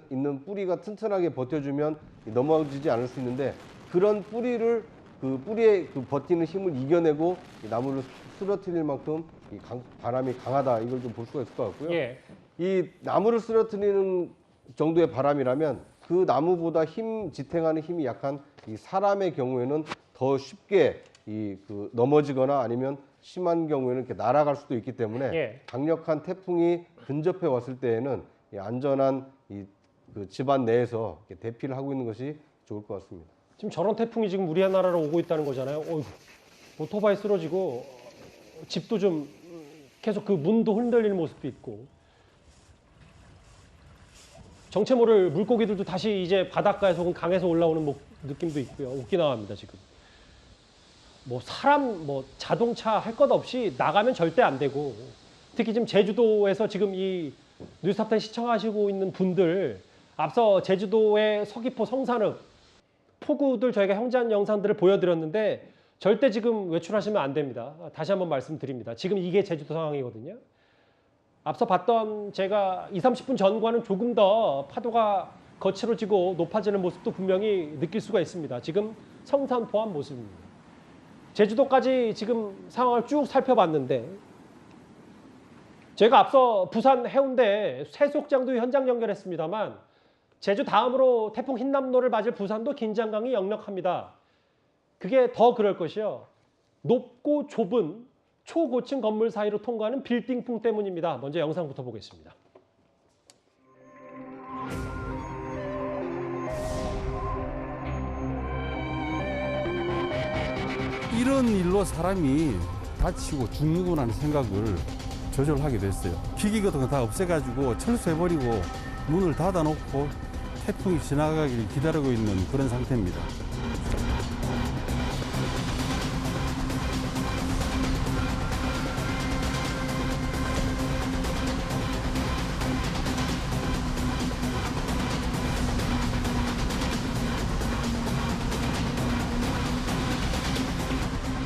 Speaker 4: 있는 뿌리가 튼튼하게 버텨주면 넘어지지 않을 수 있는데 그런 뿌리를 그 뿌리에 그 버티는 힘을 이겨내고 이 나무를 쓰러뜨릴 만큼 이 바람이 강하다 이걸 좀 볼 수가 있을 것 같고요.
Speaker 1: 예.
Speaker 4: 이 나무를 쓰러뜨리는 정도의 바람이라면 그 나무보다 지탱하는 힘이 약한 이 사람의 경우에는 더 쉽게 넘어지거나 아니면 심한 경우에는 이렇게 날아갈 수도 있기 때문에
Speaker 1: 예.
Speaker 4: 강력한 태풍이 근접해 왔을 때에는 이 안전한 그 집안 내에서 이렇게 대피를 하고 있는 것이 좋을 것 같습니다.
Speaker 1: 지금 저런 태풍이 지금 우리나라로 오고 있다는 거잖아요. 어이구, 오토바이 쓰러지고 집도 좀 계속 그 문도 흔들리는 모습도 있고 정체 모를 물고기들도 다시 이제 바닷가에서 혹은 강에서 올라오는 느낌도 있고요. 오키나와입니다 지금. 뭐 사람, 뭐 자동차 할 것 없이 나가면 절대 안 되고 특히 지금 제주도에서 지금 이 뉴스탑10 시청하시고 있는 분들 앞서 제주도의 서귀포 성산읍 폭우들 저희가 현장 영상들을 보여드렸는데 절대 지금 외출하시면 안 됩니다. 다시 한번 말씀드립니다. 지금 이게 제주도 상황이거든요. 앞서 봤던 제가 20-30분 전과는 조금 더 파도가 거칠어지고 높아지는 모습도 분명히 느낄 수가 있습니다. 지금 성산 포함 모습입니다. 제주도까지 지금 상황을 쭉 살펴봤는데 제가 앞서 부산 해운대 세속장도 현장 연결했습니다만 제주 다음으로 태풍 흰남노를 맞을 부산도 긴장감이 역력합니다. 그게 더 그럴 것이요. 높고 좁은 초고층 건물 사이로 통과하는 빌딩풍 때문입니다. 먼저 영상부터 보겠습니다.
Speaker 6: 이런 일로 사람이 다치고 죽는구나 하는 생각을 조절하게 됐어요. 기기 같은 거 다 없애가지고 철수해버리고 문을 닫아놓고 태풍이 지나가기를 기다리고 있는 그런 상태입니다.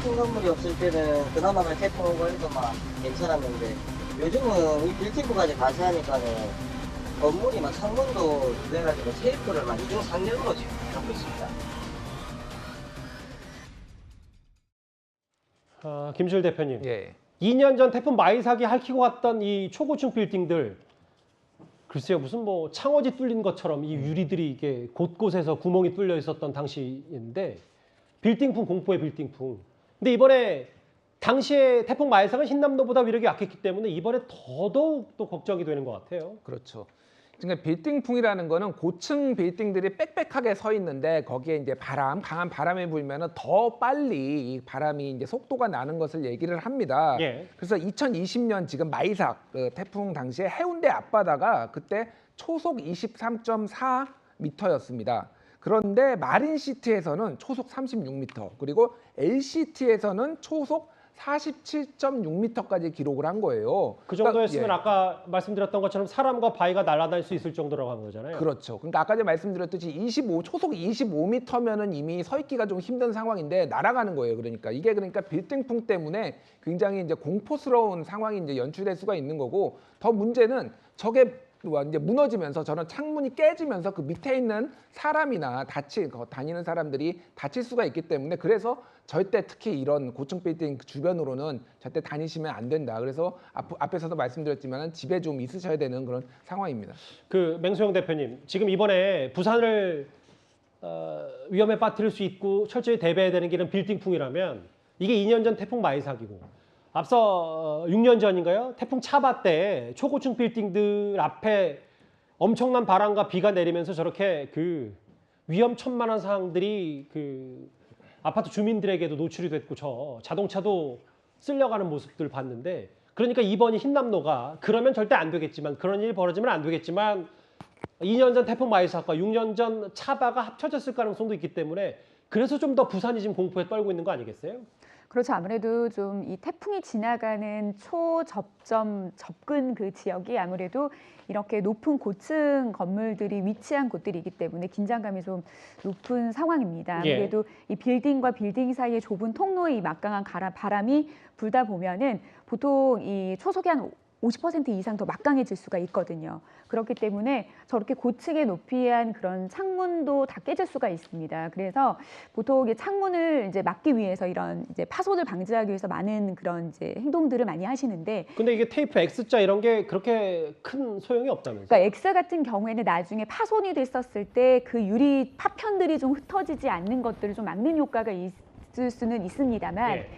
Speaker 7: 큰 건물이 없을 때는 그나마 태풍 오고 해도 막 괜찮았는데 요즘은 이 빌딩부까지 같이 하니까는 건물이 막 창문도 그래가지고 테이프를 막 2중 3렬로 지금 하고 있습니다.
Speaker 1: 김주일 대표님.
Speaker 5: 예.
Speaker 1: 2년 전 태풍 마이삭이 핥히고 갔던 이 초고층 빌딩들 글쎄요 무슨 뭐 창호지 뚫린 것처럼 이 유리들이 이게 곳곳에서 구멍이 뚫려 있었던 당시인데 빌딩풍 공포의 빌딩풍. 근데 이번에 당시에 태풍 마이삭은 흰남노보다 위력이 약했기 때문에 이번에 더더욱 또 걱정이 되는 것 같아요.
Speaker 5: 그렇죠. 그러니까 빌딩풍이라는 거는 고층 빌딩들이 빽빽하게 서 있는데 거기에 이제 강한 바람이 불면은 더 빨리 이 바람이 이제 속도가 나는 것을 얘기를 합니다.
Speaker 1: 예.
Speaker 5: 그래서 2020년 지금 마이삭 태풍 당시에 해운대 앞바다가 그때 초속 23.4m였습니다. 그런데 마린시티에서는 초속 36m, 그리고 LCT에서는 초속 47.6m까지 기록을 한 거예요.
Speaker 1: 그 정도였으면
Speaker 5: 그러니까,
Speaker 1: 아까 말씀드렸던 것처럼 사람과 바위가 날아다닐 수 있을 정도라고 한 거잖아요.
Speaker 5: 그렇죠. 그러니까 아까 전에 말씀드렸듯이 초속 25m면은 이미 서 있기가 좀 힘든 상황인데 날아가는 거예요. 그러니까 이게 빌딩풍 때문에 굉장히 이제 공포스러운 상황이 이제 연출될 수가 있는 거고, 더 문제는 저게 이제 무너지면서 저런 창문이 깨지면서 그 밑에 있는 사람이나 다니는 사람들이 다칠 수가 있기 때문에, 그래서 절대 특히 이런 고층 빌딩 주변으로는 절대 다니시면 안 된다. 그래서 앞에서도 말씀드렸지만 집에 좀 있으셔야 되는 그런 상황입니다.
Speaker 1: 그 맹수영 대표님, 지금 이번에 부산을 위험에 빠뜨릴 수 있고 철저히 대비해야 되는 길은 빌딩풍이라면 이게 2년 전 태풍 마이삭이고 앞서 6년 전인가요? 태풍 차바 때 초고층 빌딩들 앞에 엄청난 바람과 비가 내리면서 저렇게 그 위험천만한 상황들이 아파트 주민들에게도 노출이 됐고 저 자동차도 쓸려가는 모습들 봤는데 그러니까 이번이 흰남노가 그러면 절대 안 되겠지만 그런 일이 벌어지면 안 되겠지만 2년 전 태풍 마이삭과 6년 전 차바가 합쳐졌을 가능성도 있기 때문에 그래서 좀 더 부산이 지금 공포에 떨고 있는 거 아니겠어요?
Speaker 3: 그렇죠. 아무래도 좀 이 태풍이 지나가는 초접점 접근 그 지역이 아무래도 이렇게 높은 고층 건물들이 위치한 곳들이기 때문에 긴장감이 좀 높은 상황입니다.
Speaker 1: 예.
Speaker 3: 아무래도 이 빌딩과 빌딩 사이의 좁은 통로에 이 막강한 바람이 불다 보면은 보통 이 초속이 한 50% 이상 더 막강해질 수가 있거든요. 그렇기 때문에 저렇게 고층의 높이한 그런 창문도 다 깨질 수가 있습니다. 그래서 보통 이 창문을 이제 막기 위해서 이런 이제 파손을 방지하기 위해서 많은 그런 이제 행동들을 많이 하시는데,
Speaker 1: 근데 이게 테이프 X자 이런 게 그렇게 큰 소용이 없다면서요?
Speaker 3: 그러니까 X 같은 경우에는 나중에 파손이 됐었을 때 그 유리 파편들이 좀 흩어지지 않는 것들을 좀 막는 효과가 있을 수는 있습니다만.
Speaker 1: 예.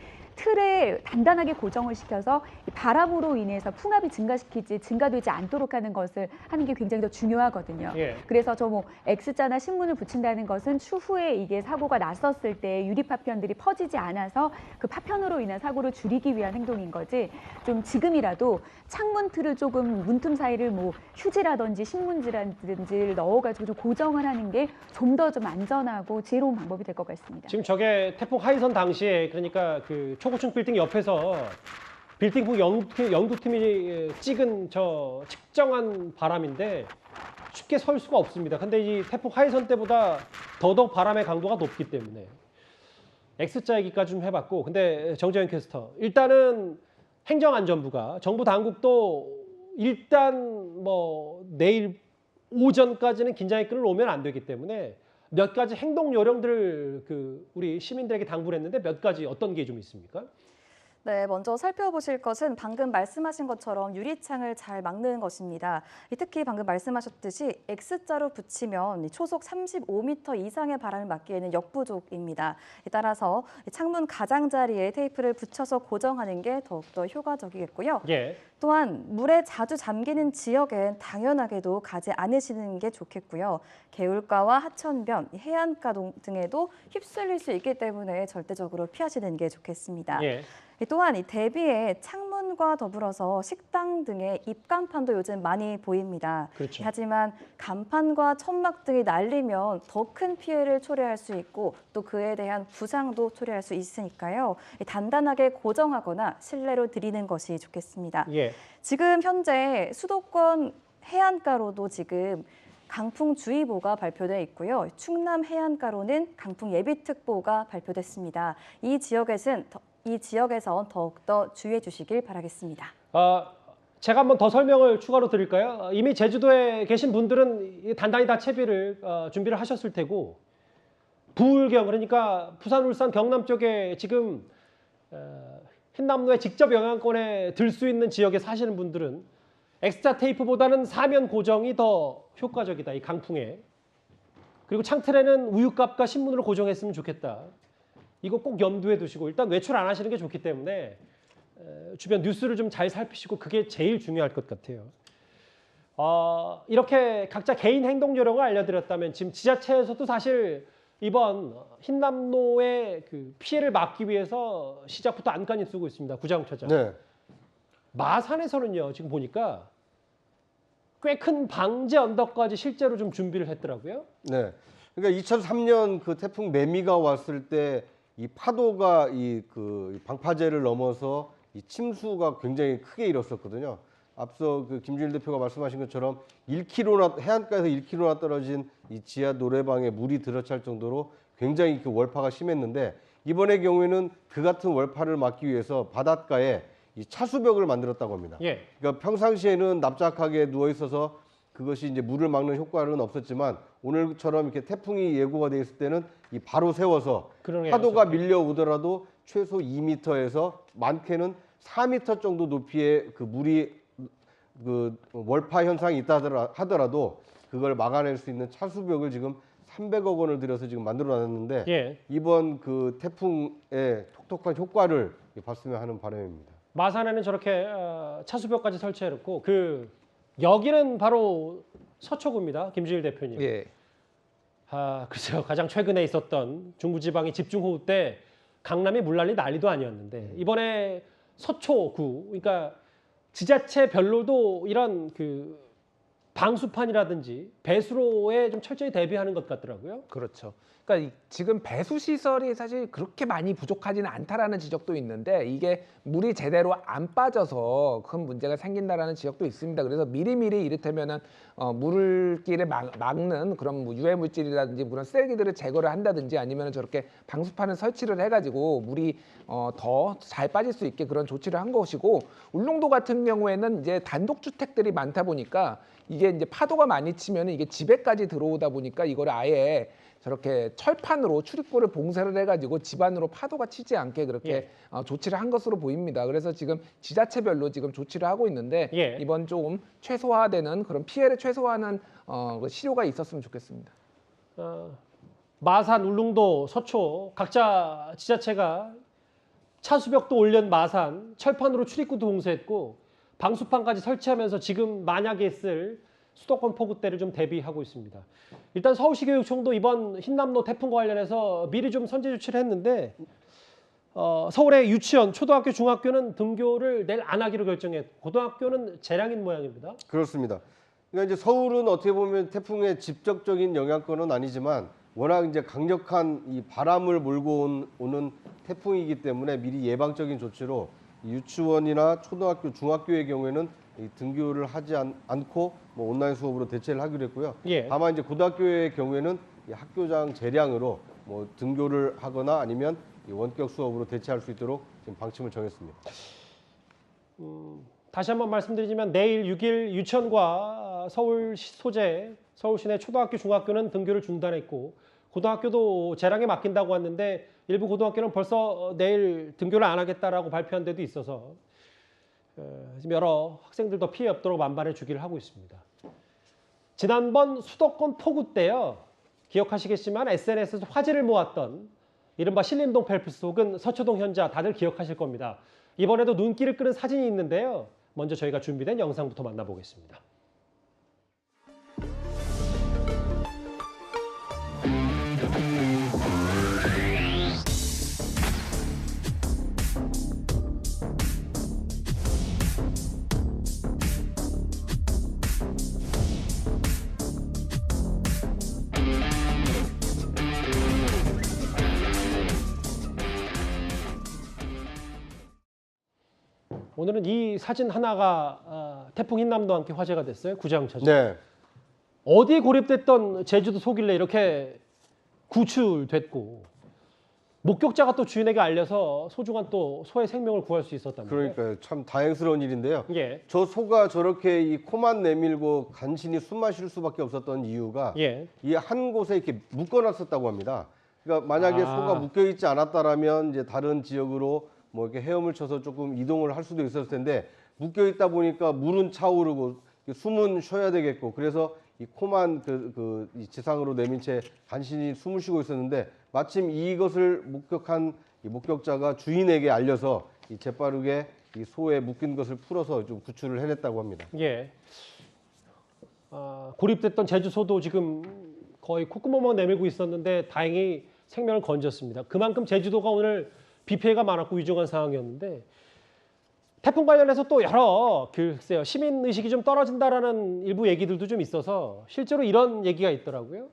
Speaker 3: 틀에 단단하게 고정을 시켜서 이 바람으로 인해서 풍압이 증가되지 않도록 하는 것을 하는 게 굉장히 더 중요하거든요.
Speaker 1: 예.
Speaker 3: 그래서 저 뭐 X자나 신문을 붙인다는 것은 추후에 이게 사고가 났었을 때 유리 파편들이 퍼지지 않아서 그 파편으로 인한 사고를 줄이기 위한 행동인 거지, 좀 지금이라도 창문 틀을 조금 문틈 사이를 뭐 휴지라든지 신문지라든지 넣어가지고 좀 고정을 하는 게 좀 더 좀 안전하고 지혜로운 방법이 될 것 같습니다.
Speaker 1: 지금 저게 태풍 하이선 당시에 그러니까 그 초고층 빌딩 옆에서 빌딩풍 연구팀이 찍은 저 측정한 바람인데 쉽게 설 수가 없습니다. 근데 이 태풍 하이선 때보다 더더욱 바람의 강도가 높기 때문에 X자 얘기까지 좀 해봤고, 근데 정재현 캐스터 일단은 행정안전부가 정부 당국도 일단 뭐 내일 오전까지는 긴장의 끈을 놓으면 안 되기 때문에 몇 가지 행동 요령들을 그 우리 시민들에게 당부를 했는데 몇 가지 어떤 게 좀 있습니까?
Speaker 2: 네, 먼저 살펴보실 것은 방금 말씀하신 것처럼 유리창을 잘 막는 것입니다. 특히 방금 말씀하셨듯이 X자로 붙이면 초속 35m 이상의 바람을 막기에는 역부족입니다. 따라서 창문 가장자리에 테이프를 붙여서 고정하는 게 더욱더 효과적이겠고요.
Speaker 1: 예.
Speaker 2: 또한 물에 자주 잠기는 지역엔 당연하게도 가지 않으시는 게 좋겠고요. 개울가와 하천변, 해안가 등에도 휩쓸릴 수 있기 때문에 절대적으로 피하시는 게 좋겠습니다.
Speaker 1: 예.
Speaker 2: 또한 이 대비에 창문과 더불어서 식당 등의 입간판도 요즘 많이 보입니다.
Speaker 1: 그렇죠.
Speaker 2: 하지만 간판과 천막 등이 날리면 더 큰 피해를 초래할 수 있고 또 그에 대한 부상도 초래할 수 있으니까요. 단단하게 고정하거나 실내로 들이는 것이 좋겠습니다.
Speaker 1: 예.
Speaker 2: 지금 현재 수도권 해안가로도 지금 강풍주의보가 발표돼 있고요. 충남 해안가로는 강풍 예비특보가 발표됐습니다. 이 지역에선 더욱더 주의해 주시길 바라겠습니다.
Speaker 1: 제가 한번 더 설명을 추가로 드릴까요? 이미 제주도에 계신 분들은 단단히 다 채비를 준비를 하셨을 테고, 부울경 그러니까 부산, 울산, 경남 쪽에 지금 흰남노의 직접 영향권에 들 수 있는 지역에 사시는 분들은 X자 테이프보다는 사면 고정이 더 효과적이다, 이 강풍에. 그리고 창틀에는 우유값과 신문으로 고정했으면 좋겠다. 이거 꼭 염두에 두시고 일단 외출 안 하시는 게 좋기 때문에 주변 뉴스를 좀 잘 살피시고 그게 제일 중요할 것 같아요. 이렇게 각자 개인 행동 요령을 알려드렸다면 지금 지자체에서도 사실 이번 흰남노의 그 피해를 막기 위해서 시작부터 안간힘 쓰고 있습니다. 구자용차장.
Speaker 4: 네.
Speaker 1: 마산에서는요, 지금 보니까 꽤 큰 방제 언덕까지 실제로 좀 준비를 했더라고요.
Speaker 4: 네. 그러니까 2003년 그 태풍 매미가 왔을 때 이 파도가 그 방파제를 넘어서 이 침수가 굉장히 크게 일었었거든요. 앞서 그 김준일 대표가 말씀하신 것처럼 1km나 해안가에서 1km나 떨어진 이 지하 노래방에 물이 들어찰 정도로 굉장히 그 월파가 심했는데, 이번의 경우에는 그 같은 월파를 막기 위해서 바닷가에 이 차수벽을 만들었다고 합니다.
Speaker 1: 예.
Speaker 4: 그러니까 평상시에는 납작하게 누워 있어서 그것이 이제 물을 막는 효과는 없었지만 오늘처럼 이렇게 태풍이 예고가 돼 있을 때는 이 바로 세워서
Speaker 1: 그러네요.
Speaker 4: 파도가 밀려오더라도 최소 2m에서 많게는 4m 정도 높이의 그 물이 그 월파 현상이 있다 하더라도 그걸 막아낼 수 있는 차수벽을 지금 300억 원을 들여서 지금 만들어 놨는데,
Speaker 1: 예.
Speaker 4: 이번 그 태풍의 톡톡한 효과를 봤으면 하는 바람입니다.
Speaker 1: 마산에는 저렇게 차수벽까지 설치해놓고 여기는 바로 서초구입니다. 김준일 대표님.
Speaker 5: 예.
Speaker 1: 글쎄요. 가장 최근에 있었던 중부지방의 집중호우 때 강남이 물난리 난리도 아니었는데 이번에 서초구, 그러니까 지자체별로도 이런 그 방수판이라든지 배수로에 좀 철저히 대비하는 것 같더라고요.
Speaker 5: 그렇죠. 그러니까 지금 배수 시설이 사실 그렇게 많이 부족하지는 않다라는 지적도 있는데 이게 물이 제대로 안 빠져서 큰 문제가 생긴다라는 지적도 있습니다. 그래서 미리미리 이를테면은 물길을 막는 그런 뭐 유해 물질이라든지 그런 쓰레기들을 제거를 한다든지 아니면 저렇게 방수판을 설치를 해가지고 물이 더 잘 빠질 수 있게 그런 조치를 한 것이고, 울릉도 같은 경우에는 이제 단독 주택들이 많다 보니까 이게 이제 파도가 많이 치면 이게 집에까지 들어오다 보니까 이거를 아예 저렇게 철판으로 출입구를 봉쇄를 해가지고 집 안으로 파도가 치지 않게 그렇게 조치를 한 것으로 보입니다. 그래서 지금 지자체별로 지금 조치를 하고 있는데 이번 조금 최소화되는 그런 피해를 최소화하는 시료가 있었으면 좋겠습니다.
Speaker 1: 마산, 울릉도, 서초 각자 지자체가 차수벽도 올린 마산 철판으로 출입구도 봉쇄했고 방수판까지 설치하면서 지금 만약에 있을 수도권 폭우 때를 좀 대비하고 있습니다. 일단 서울시 교육청도 이번 흰남노 태풍과 관련해서 미리 좀 선제 조치를 했는데 서울의 유치원, 초등학교, 중학교는 등교를 내일 안 하기로 결정했고 고등학교는 재량인 모양입니다.
Speaker 4: 그렇습니다. 그러니까 이제 서울은 어떻게 보면 태풍의 직접적인 영향권은 아니지만 워낙 이제 강력한 이 바람을 몰고 오는 태풍이기 때문에 미리 예방적인 조치로 유치원이나 초등학교, 중학교의 경우에는 이 등교를 하지 않고 뭐 온라인 수업으로 대체를 하기로 했고요. 다만 이제 고등학교의 경우에는 이 학교장 재량으로 뭐 등교를 하거나 아니면 이 원격 수업으로 대체할 수 있도록 지금 방침을 정했습니다.
Speaker 1: 다시 한번 말씀드리지만 내일 6일 유치원과 서울 소재, 서울 시내 초등학교, 중학교는 등교를 중단했고 고등학교도 재량에 맡긴다고 했는데 일부 고등학교는 벌써 내일 등교를 안 하겠다라고 발표한 데도 있어서 지금 여러 학생들도 피해 없도록 만반의 주기를 하고 있습니다. 지난번 수도권 폭우 때요. 기억하시겠지만 SNS에서 화제를 모았던 이른바 신림동 펠프스 혹은 서초동 현자 다들 기억하실 겁니다. 이번에도 눈길을 끄는 사진이 있는데요. 먼저 저희가 준비된 영상부터 만나보겠습니다. 오늘은 이 사진 하나가 태풍 흰남노와 함께 화제가 됐어요. 구자영차죠.
Speaker 4: 네.
Speaker 1: 어디에 고립됐던 제주도 소길래 이렇게 구출됐고 목격자가 또 주인에게 알려서 소중한 또 소의 생명을 구할 수 있었답니다.
Speaker 4: 그러니까요. 참 다행스러운 일인데요.
Speaker 1: 예.
Speaker 4: 저 소가 저렇게 이 코만 내밀고 간신히 숨 마실 수밖에 없었던 이유가 이 한 곳에 이렇게 묶어놨었다고 합니다. 그러니까 만약에 소가 묶여있지 않았다라면 이제 다른 지역으로 뭐 이렇게 헤엄을 쳐서 조금 이동을 할 수도 있었을 텐데 묶여 있다 보니까 물은 차오르고 숨은 쉬어야 되겠고 그래서 이 코만 이 지상으로 내민 채 간신히 숨을 쉬고 있었는데 마침 이것을 목격한 이 목격자가 주인에게 알려서 이 재빠르게 이 소에 묶인 것을 풀어서 좀 구출을 해냈다고 합니다.
Speaker 1: 예. 고립됐던 제주소도 지금 거의 콧구멍만 내밀고 있었는데 다행히 생명을 건졌습니다. 그만큼 제주도가 오늘 비 피해가 많았고 위중한 상황이었는데 태풍 관련해서 또 여러 글쎄요 시민 의식이 좀 떨어진다라는 일부 얘기들도 좀 있어서 실제로 이런 얘기가 있더라고요.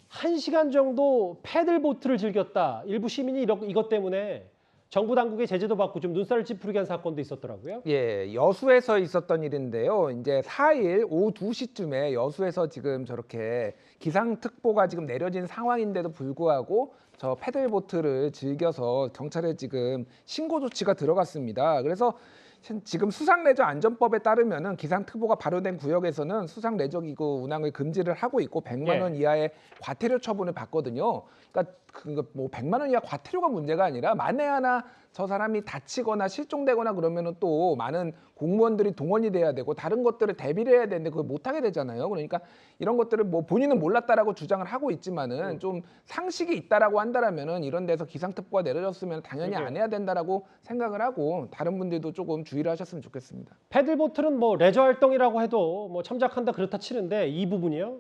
Speaker 1: 1시간 정도 패들보트를 즐겼다. 일부 시민이 이것 때문에 정부 당국의 제재도 받고 좀 눈살을 찌푸리게 한 사건도 있었더라고요.
Speaker 5: 예, 여수에서 있었던 일인데요. 이제 4일 오후 2시쯤에 여수에서 지금 저렇게 기상특보가 지금 내려진 상황인데도 불구하고 저 패들보트를 즐겨서 경찰에 지금 신고 조치가 들어갔습니다. 그래서 지금 수상레저 안전법에 따르면은 기상특보가 발효된 구역에서는 수상레저기구 운항을 금지를 하고 있고 100만 원 이하의 과태료 처분을 받거든요. 그러니까 뭐 100만 원 이하 과태료가 문제가 아니라 만에 하나 저 사람이 다치거나 실종되거나 그러면은 또 많은 공무원들이 동원이 돼야 되고 다른 것들을 대비를 해야 되는데 그걸 못 하게 되잖아요. 그러니까 이런 것들을 뭐 본인은 몰랐다라고 주장을 하고 있지만은 좀 상식이 있다라고 한다라면은 이런 데서 기상특보가 내려졌으면 당연히 안 해야 된다라고 생각을 하고 다른 분들도 조금 주의를 하셨으면 좋겠습니다.
Speaker 1: 패들보트는 뭐 레저 활동이라고 해도 뭐 참작한다 그렇다 치는데 이 부분이요.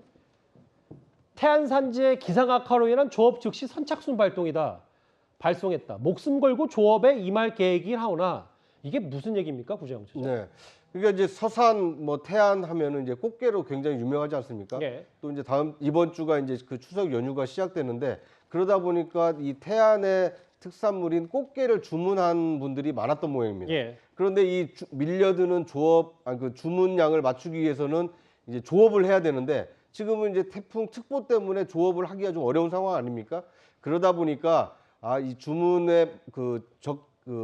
Speaker 1: 태안 산지의 기상 악화로 인한 조업 즉시 선착순 발송했다. 목숨 걸고 조업에 임할 계획이 하오나 이게 무슨 얘기입니까, 구재영 씨?
Speaker 4: 네. 그러니까 이제 서산 뭐 태안 하면은 이제 꽃게로 굉장히 유명하지 않습니까?
Speaker 1: 예.
Speaker 4: 또 이제 이번 주가 이제 그 추석 연휴가 시작되는데 그러다 보니까 이 태안의 특산물인 꽃게를 주문한 분들이 많았던 모양입니다.
Speaker 1: 예.
Speaker 4: 그런데 이 밀려드는 그 주문량을 맞추기 위해서는 이제 조업을 해야 되는데 지금은 이제 태풍 특보 때문에 조업을 하기가 좀 어려운 상황 아닙니까? 그러다 보니까 이 주문에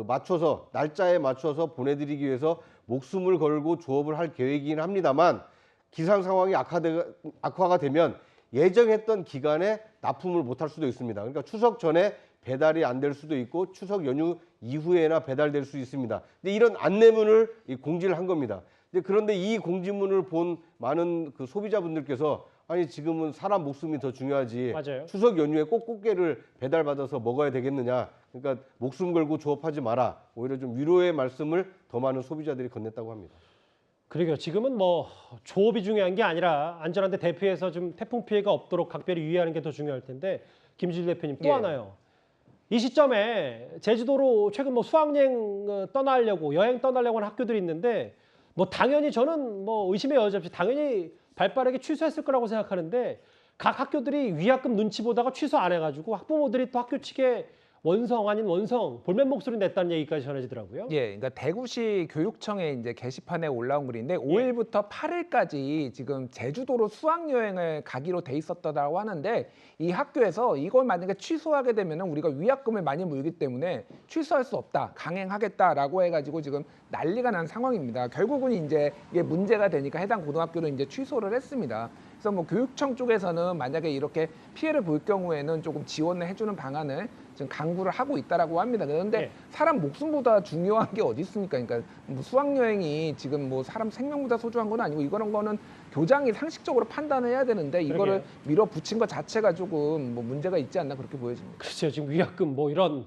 Speaker 4: 맞춰서 날짜에 맞춰서 보내드리기 위해서 목숨을 걸고 조업을 할 계획이긴 합니다만 기상 상황이 악화가 되면 예정했던 기간에 납품을 못할 수도 있습니다. 그러니까 추석 전에 배달이 안 될 수도 있고 추석 연휴 이후에나 배달될 수 있습니다. 근데 이런 안내문을 공지를 한 겁니다. 그런데 이 공지문을 본 많은 그 소비자분들께서 아니 지금은 사람 목숨이 더 중요하지
Speaker 1: 맞아요.
Speaker 4: 추석 연휴에 꼭 꽃게를 배달받아서 먹어야 되겠느냐. 그러니까 목숨 걸고 조업하지 마라. 오히려 좀 위로의 말씀을 더 많은 소비자들이 건넸다고 합니다.
Speaker 1: 그러게요. 지금은 뭐 조업이 중요한 게 아니라 안전한 데 대피해서 좀 태풍 피해가 없도록 각별히 유의하는 게 더 중요할 텐데 김지일 대표님 또
Speaker 5: 예.
Speaker 1: 하나요. 이 시점에 제주도로 최근 뭐 수학여행 여행 떠나려고 하는 학교들이 있는데 뭐 당연히 저는 뭐 의심의 여지 없이 당연히 발빠르게 취소했을 거라고 생각하는데 각 학교들이 위약금 눈치 보다가 취소 안 해가지고 학부모들이 또 학교 측에 원성 아닌 원성 볼멘 목소리 냈다는 얘기까지 전해지더라고요.
Speaker 5: 예, 그러니까 대구시 교육청에 이제 게시판에 올라온 글인데 5일부터 8일까지 지금 제주도로 수학여행을 가기로 돼 있었다고 하는데 이 학교에서 이걸 만약에 취소하게 되면 우리가 위약금을 많이 물기 때문에 취소할 수 없다, 강행하겠다라고 해가지고 지금 난리가 난 상황입니다. 결국은 이제 이게 문제가 되니까 해당 고등학교는 이제 취소를 했습니다. 그래서 뭐 교육청 쪽에서는 만약에 이렇게 피해를 볼 경우에는 조금 지원을 해주는 방안을 지금 강구를 하고 있다라고 합니다. 그런데
Speaker 1: 네.
Speaker 5: 사람 목숨보다 중요한 게 어디 있습니까? 그러니까 뭐 수학여행이 지금 뭐 사람 생명보다 소중한 건 아니고 이거는 거는 교장이 상식적으로 판단을 해야 되는데 이거를
Speaker 1: 그러게요.
Speaker 5: 밀어붙인 것 자체가 조금 뭐 문제가 있지 않나 그렇게 보여집니다.
Speaker 1: 글쎄요. 지금 위약금 뭐 이런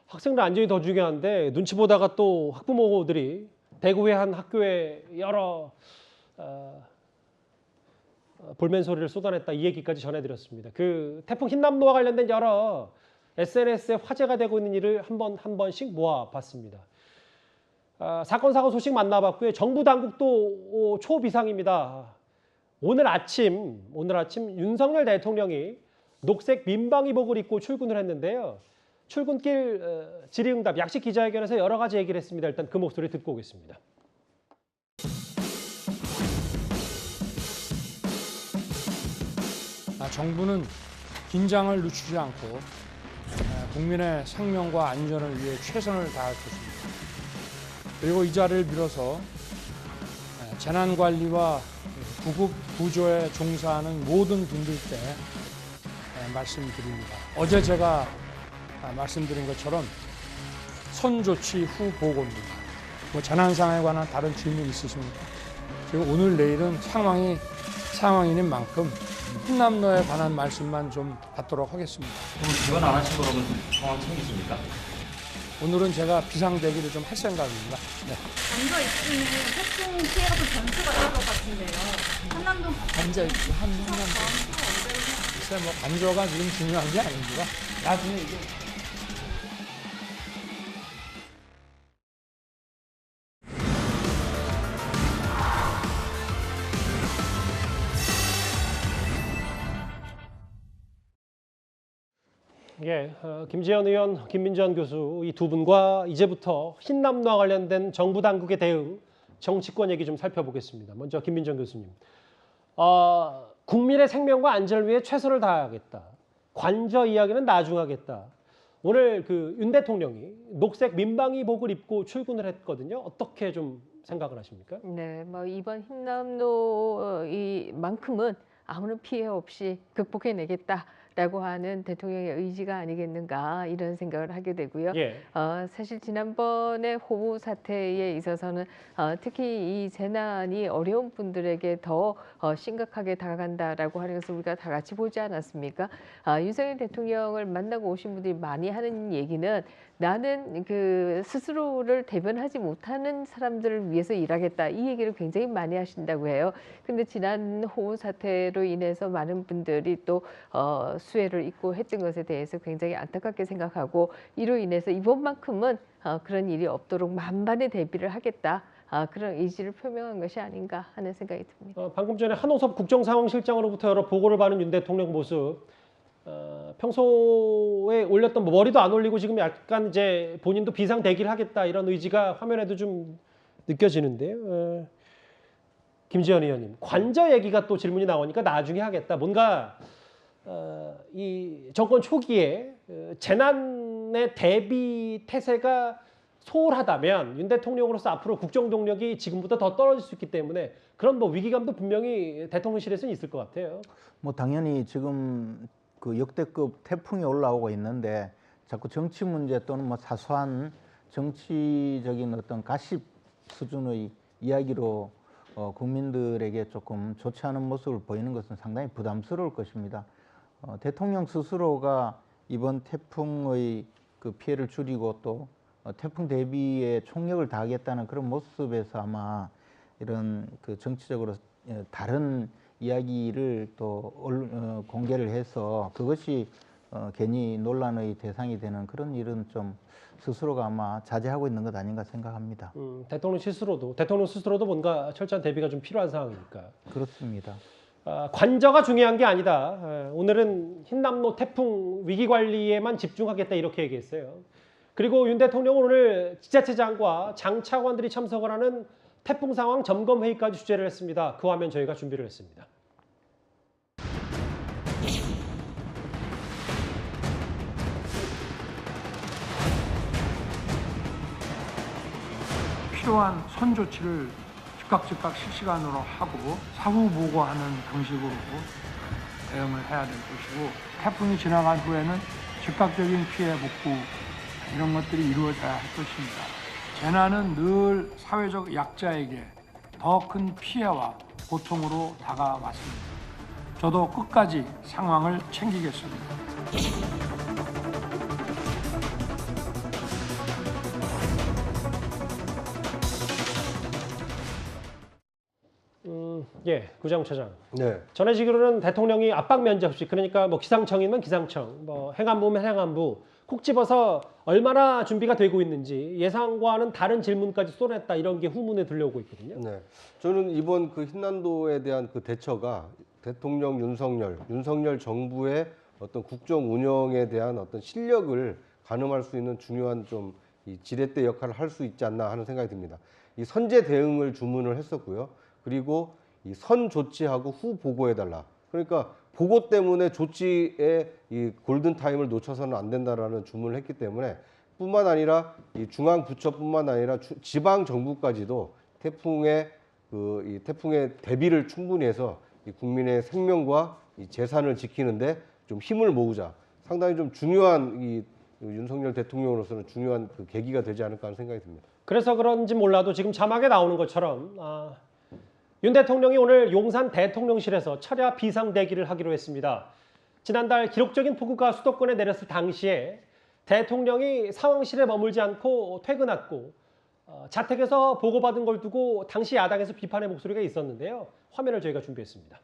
Speaker 1: 학생들 안전이 더 중요한데 눈치 보다가 또 학부모들이 대구의 한 학교에 여러 볼멘 소리를 쏟아냈다 이 얘기까지 전해드렸습니다. 그 태풍 흰남노와 관련된 여러 SNS에 화제가 되고 있는 일을 한 번씩 모아봤습니다. 사건 사고 소식 만나봤고요. 정부 당국도 초비상입니다. 오늘 아침 윤석열 대통령이 녹색 민방위복을 입고 출근을 했는데요. 출근길 질의응답 약식 기자회견에서 여러 가지 얘기를 했습니다. 일단 그 목소리 듣고 오겠습니다.
Speaker 8: 정부는 긴장을 늦추지 않고 국민의 생명과 안전을 위해 최선을 다할 것입니다. 그리고 이 자리를 빌어서 재난관리와 구급 구조에 종사하는 모든 분들께 말씀드립니다. 어제 제가 말씀드린 것처럼 선조치 후 보고입니다. 뭐 재난상황에 관한 다른 질문 있으십니까? 그리고 오늘 내일은 상황인 만큼 흰남노에 관한 말씀만 좀 받도록 하겠습니다.
Speaker 9: 그럼 지원 안 하신 거라면 상황 챙기십니까?
Speaker 8: 오늘은 제가 비상대기를 좀 할 생각입니다. 네.
Speaker 10: 먼저 있으면 태풍 피해가 좀 변수가 될 것 같은데요. 한남동
Speaker 8: 관저 있고 한남동. 글쎄 뭐 관저가 지금 중요한 게 아닙니다. 나중에 이제
Speaker 1: 예, 김재현 의원, 김민전 교수 이 두 분과 이제부터 흰남노와 관련된 정부 당국의 대응, 정치권 얘기 좀 살펴보겠습니다. 먼저 김민전 교수님. 국민의 생명과 안전을 위해 최선을 다하겠다. 관저 이야기는 나중 하겠다. 오늘 그 윤 대통령이 녹색 민방위복을 입고 출근을 했거든요. 어떻게 좀 생각을 하십니까?
Speaker 11: 네, 뭐 이번 흰남노 이만큼은 아무런 피해 없이 극복해내겠다. 라고 하는 대통령의 의지가 아니겠는가 이런 생각을 하게 되고요.
Speaker 1: 예.
Speaker 11: 사실 지난번에 호우 사태에 있어서는 특히 이 재난이 어려운 분들에게 더 심각하게 다가간다라고 하는 것을 우리가 다 같이 보지 않았습니까? 윤석열 대통령을 만나고 오신 분들이 많이 하는 얘기는 나는 그 스스로를 대변하지 못하는 사람들을 위해서 일하겠다 이 얘기를 굉장히 많이 하신다고 해요. 근데 지난 호우 사태로 인해서 많은 분들이 또 수해를 입고 했던 것에 대해서 굉장히 안타깝게 생각하고 이로 인해서 이번만큼은 그런 일이 없도록 만반의 대비를 하겠다. 그런 의지를 표명한 것이 아닌가 하는 생각이 듭니다.
Speaker 1: 방금 전에 한호섭 국정상황실장으로부터 여러 보고를 받은 윤 대통령 모습, 평소에 올렸던 머리도 안 올리고 지금 약간 이제 본인도 비상 대기를 하겠다 이런 의지가 화면에도 좀 느껴지는데요. 김지현 의원님, 관저 얘기가 또 질문이 나오니까 나중에 하겠다. 뭔가 이 정권 초기에 재난의 대비 태세가 소홀하다면 윤 대통령으로서 앞으로 국정 동력이 지금보다 더 떨어질 수 있기 때문에 그런 뭐 위기감도 분명히 대통령실에서는 있을 것 같아요.
Speaker 12: 뭐 당연히 지금 그 역대급 태풍이 올라오고 있는데 자꾸 정치 문제 또는 뭐 사소한 정치적인 어떤 가십 수준의 이야기로 국민들에게 조금 좋지 않은 모습을 보이는 것은 상당히 부담스러울 것입니다. 대통령 스스로가 이번 태풍의 그 피해를 줄이고 또 태풍 대비에 총력을 다하겠다는 그런 모습에서 아마 이런 그 정치적으로 다른 이야기를 또 공개를 해서 그것이 괜히 논란의 대상이 되는 그런 일은 좀 스스로가 아마 자제하고 있는 것 아닌가 생각합니다.
Speaker 1: 대통령 스스로도 뭔가 철저한 대비가 좀 필요한 상황이니까.
Speaker 12: 그렇습니다.
Speaker 1: 관저가 중요한 게 아니다. 오늘은 흰남노 태풍 위기 관리에만 집중하겠다 이렇게 얘기했어요. 그리고 윤 대통령은 오늘 지자체장과 장차관들이 참석을 하는 태풍 상황 점검 회의까지 주재를 했습니다. 그 화면 저희가 준비를 했습니다.
Speaker 8: 필요한 선 조치를 즉각 실시간으로 하고 사후 보고하는 방식으로 대응을 해야 될 것이고 태풍이 지나간 후에는 즉각적인 피해 복구 이런 것들이 이루어져야 할 것입니다. 재난은 늘 사회적 약자에게 더 큰 피해와 고통으로 다가왔습니다. 저도 끝까지 상황을 챙기겠습니다.
Speaker 1: 예, 구정처장.
Speaker 4: 네.
Speaker 1: 전해지기로는 대통령이 압박 면제 없이 그러니까 뭐 기상청이면 기상청, 뭐 행안부면 행안부 콕 집어서 얼마나 준비가 되고 있는지 예상과는 다른 질문까지 쏟아냈다 이런 게 후문에 들려오고 있거든요.
Speaker 4: 네. 저는 이번 그 흰난도에 대한 그 대처가 대통령 윤석열 정부의 어떤 국정 운영에 대한 어떤 실력을 가늠할 수 있는 중요한 좀 이 지렛대 역할을 할 수 있지 않나 하는 생각이 듭니다. 이 선제 대응을 주문을 했었고요. 그리고 이 선 조치하고 후 보고해달라. 그러니까 보고 때문에 조치의 이 골든 타임을 놓쳐서는 안 된다라는 주문을 했기 때문에 뿐만 아니라 이 중앙 부처뿐만 아니라 지방 정부까지도 태풍의 대비를 충분히 해서 이 국민의 생명과 이 재산을 지키는데 좀 힘을 모으자. 상당히 좀 중요한 이 윤석열 대통령으로서는 중요한 그 계기가 되지 않을까 하는 생각이 듭니다.
Speaker 1: 그래서 그런지 몰라도 지금 자막에 나오는 것처럼 윤 대통령이 오늘 용산 대통령실에서 철야 비상대기를 하기로 했습니다. 지난달 기록적인 폭우가 수도권에 내렸을 당시에 대통령이 상황실에 머물지 않고 퇴근했고 자택에서 보고받은 걸 두고 당시 야당에서 비판의 목소리가 있었는데요. 화면을 저희가 준비했습니다.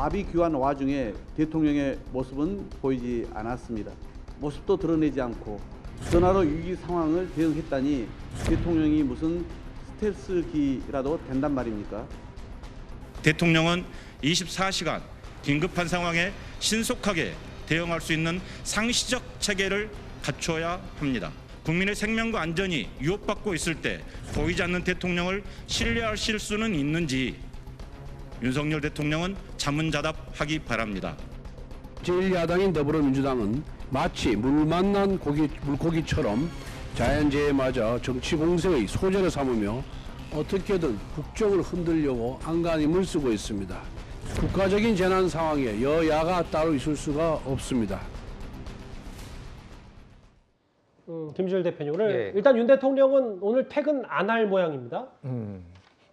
Speaker 13: 압이 귀한 와중에 대통령의 모습은 보이지 않았습니다. 모습도 드러내지 않고 전화로 위기 상황을 대응했다니 대통령이 무슨 스텔스기라도 된단 말입니까?
Speaker 14: 대통령은 24시간 긴급한 상황에 신속하게 대응할 수 있는 상시적 체계를 갖춰야 합니다. 국민의 생명과 안전이 위협받고 있을 때 보이지 않는 대통령을 신뢰하실 수는 있는지 윤석열 대통령은 자문자답하기 바랍니다.
Speaker 15: 제1야당인 더불어민주당은 마치 물 만난 물고기처럼 자연재해에 맞아 정치 공세의 소재를 삼으며 어떻게든 국정을 흔들려고 안간힘을 쓰고 있습니다. 국가적인 재난 상황에 여야가 따로 있을 수가 없습니다.
Speaker 1: 김주일 대표님, 오늘
Speaker 5: 예.
Speaker 1: 일단 윤 대통령은 오늘 퇴근 안 할 모양입니다.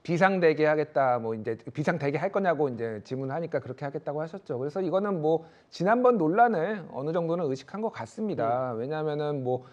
Speaker 5: 비상대기 하겠다, 뭐 이제 비상대기 할 거냐고 이제 질문하니까 그렇게 하겠다고 하셨죠. 그래서 이거는 뭐 지난번 논란을 어느 정도는 의식한 것 같습니다. 왜냐하면은 뭐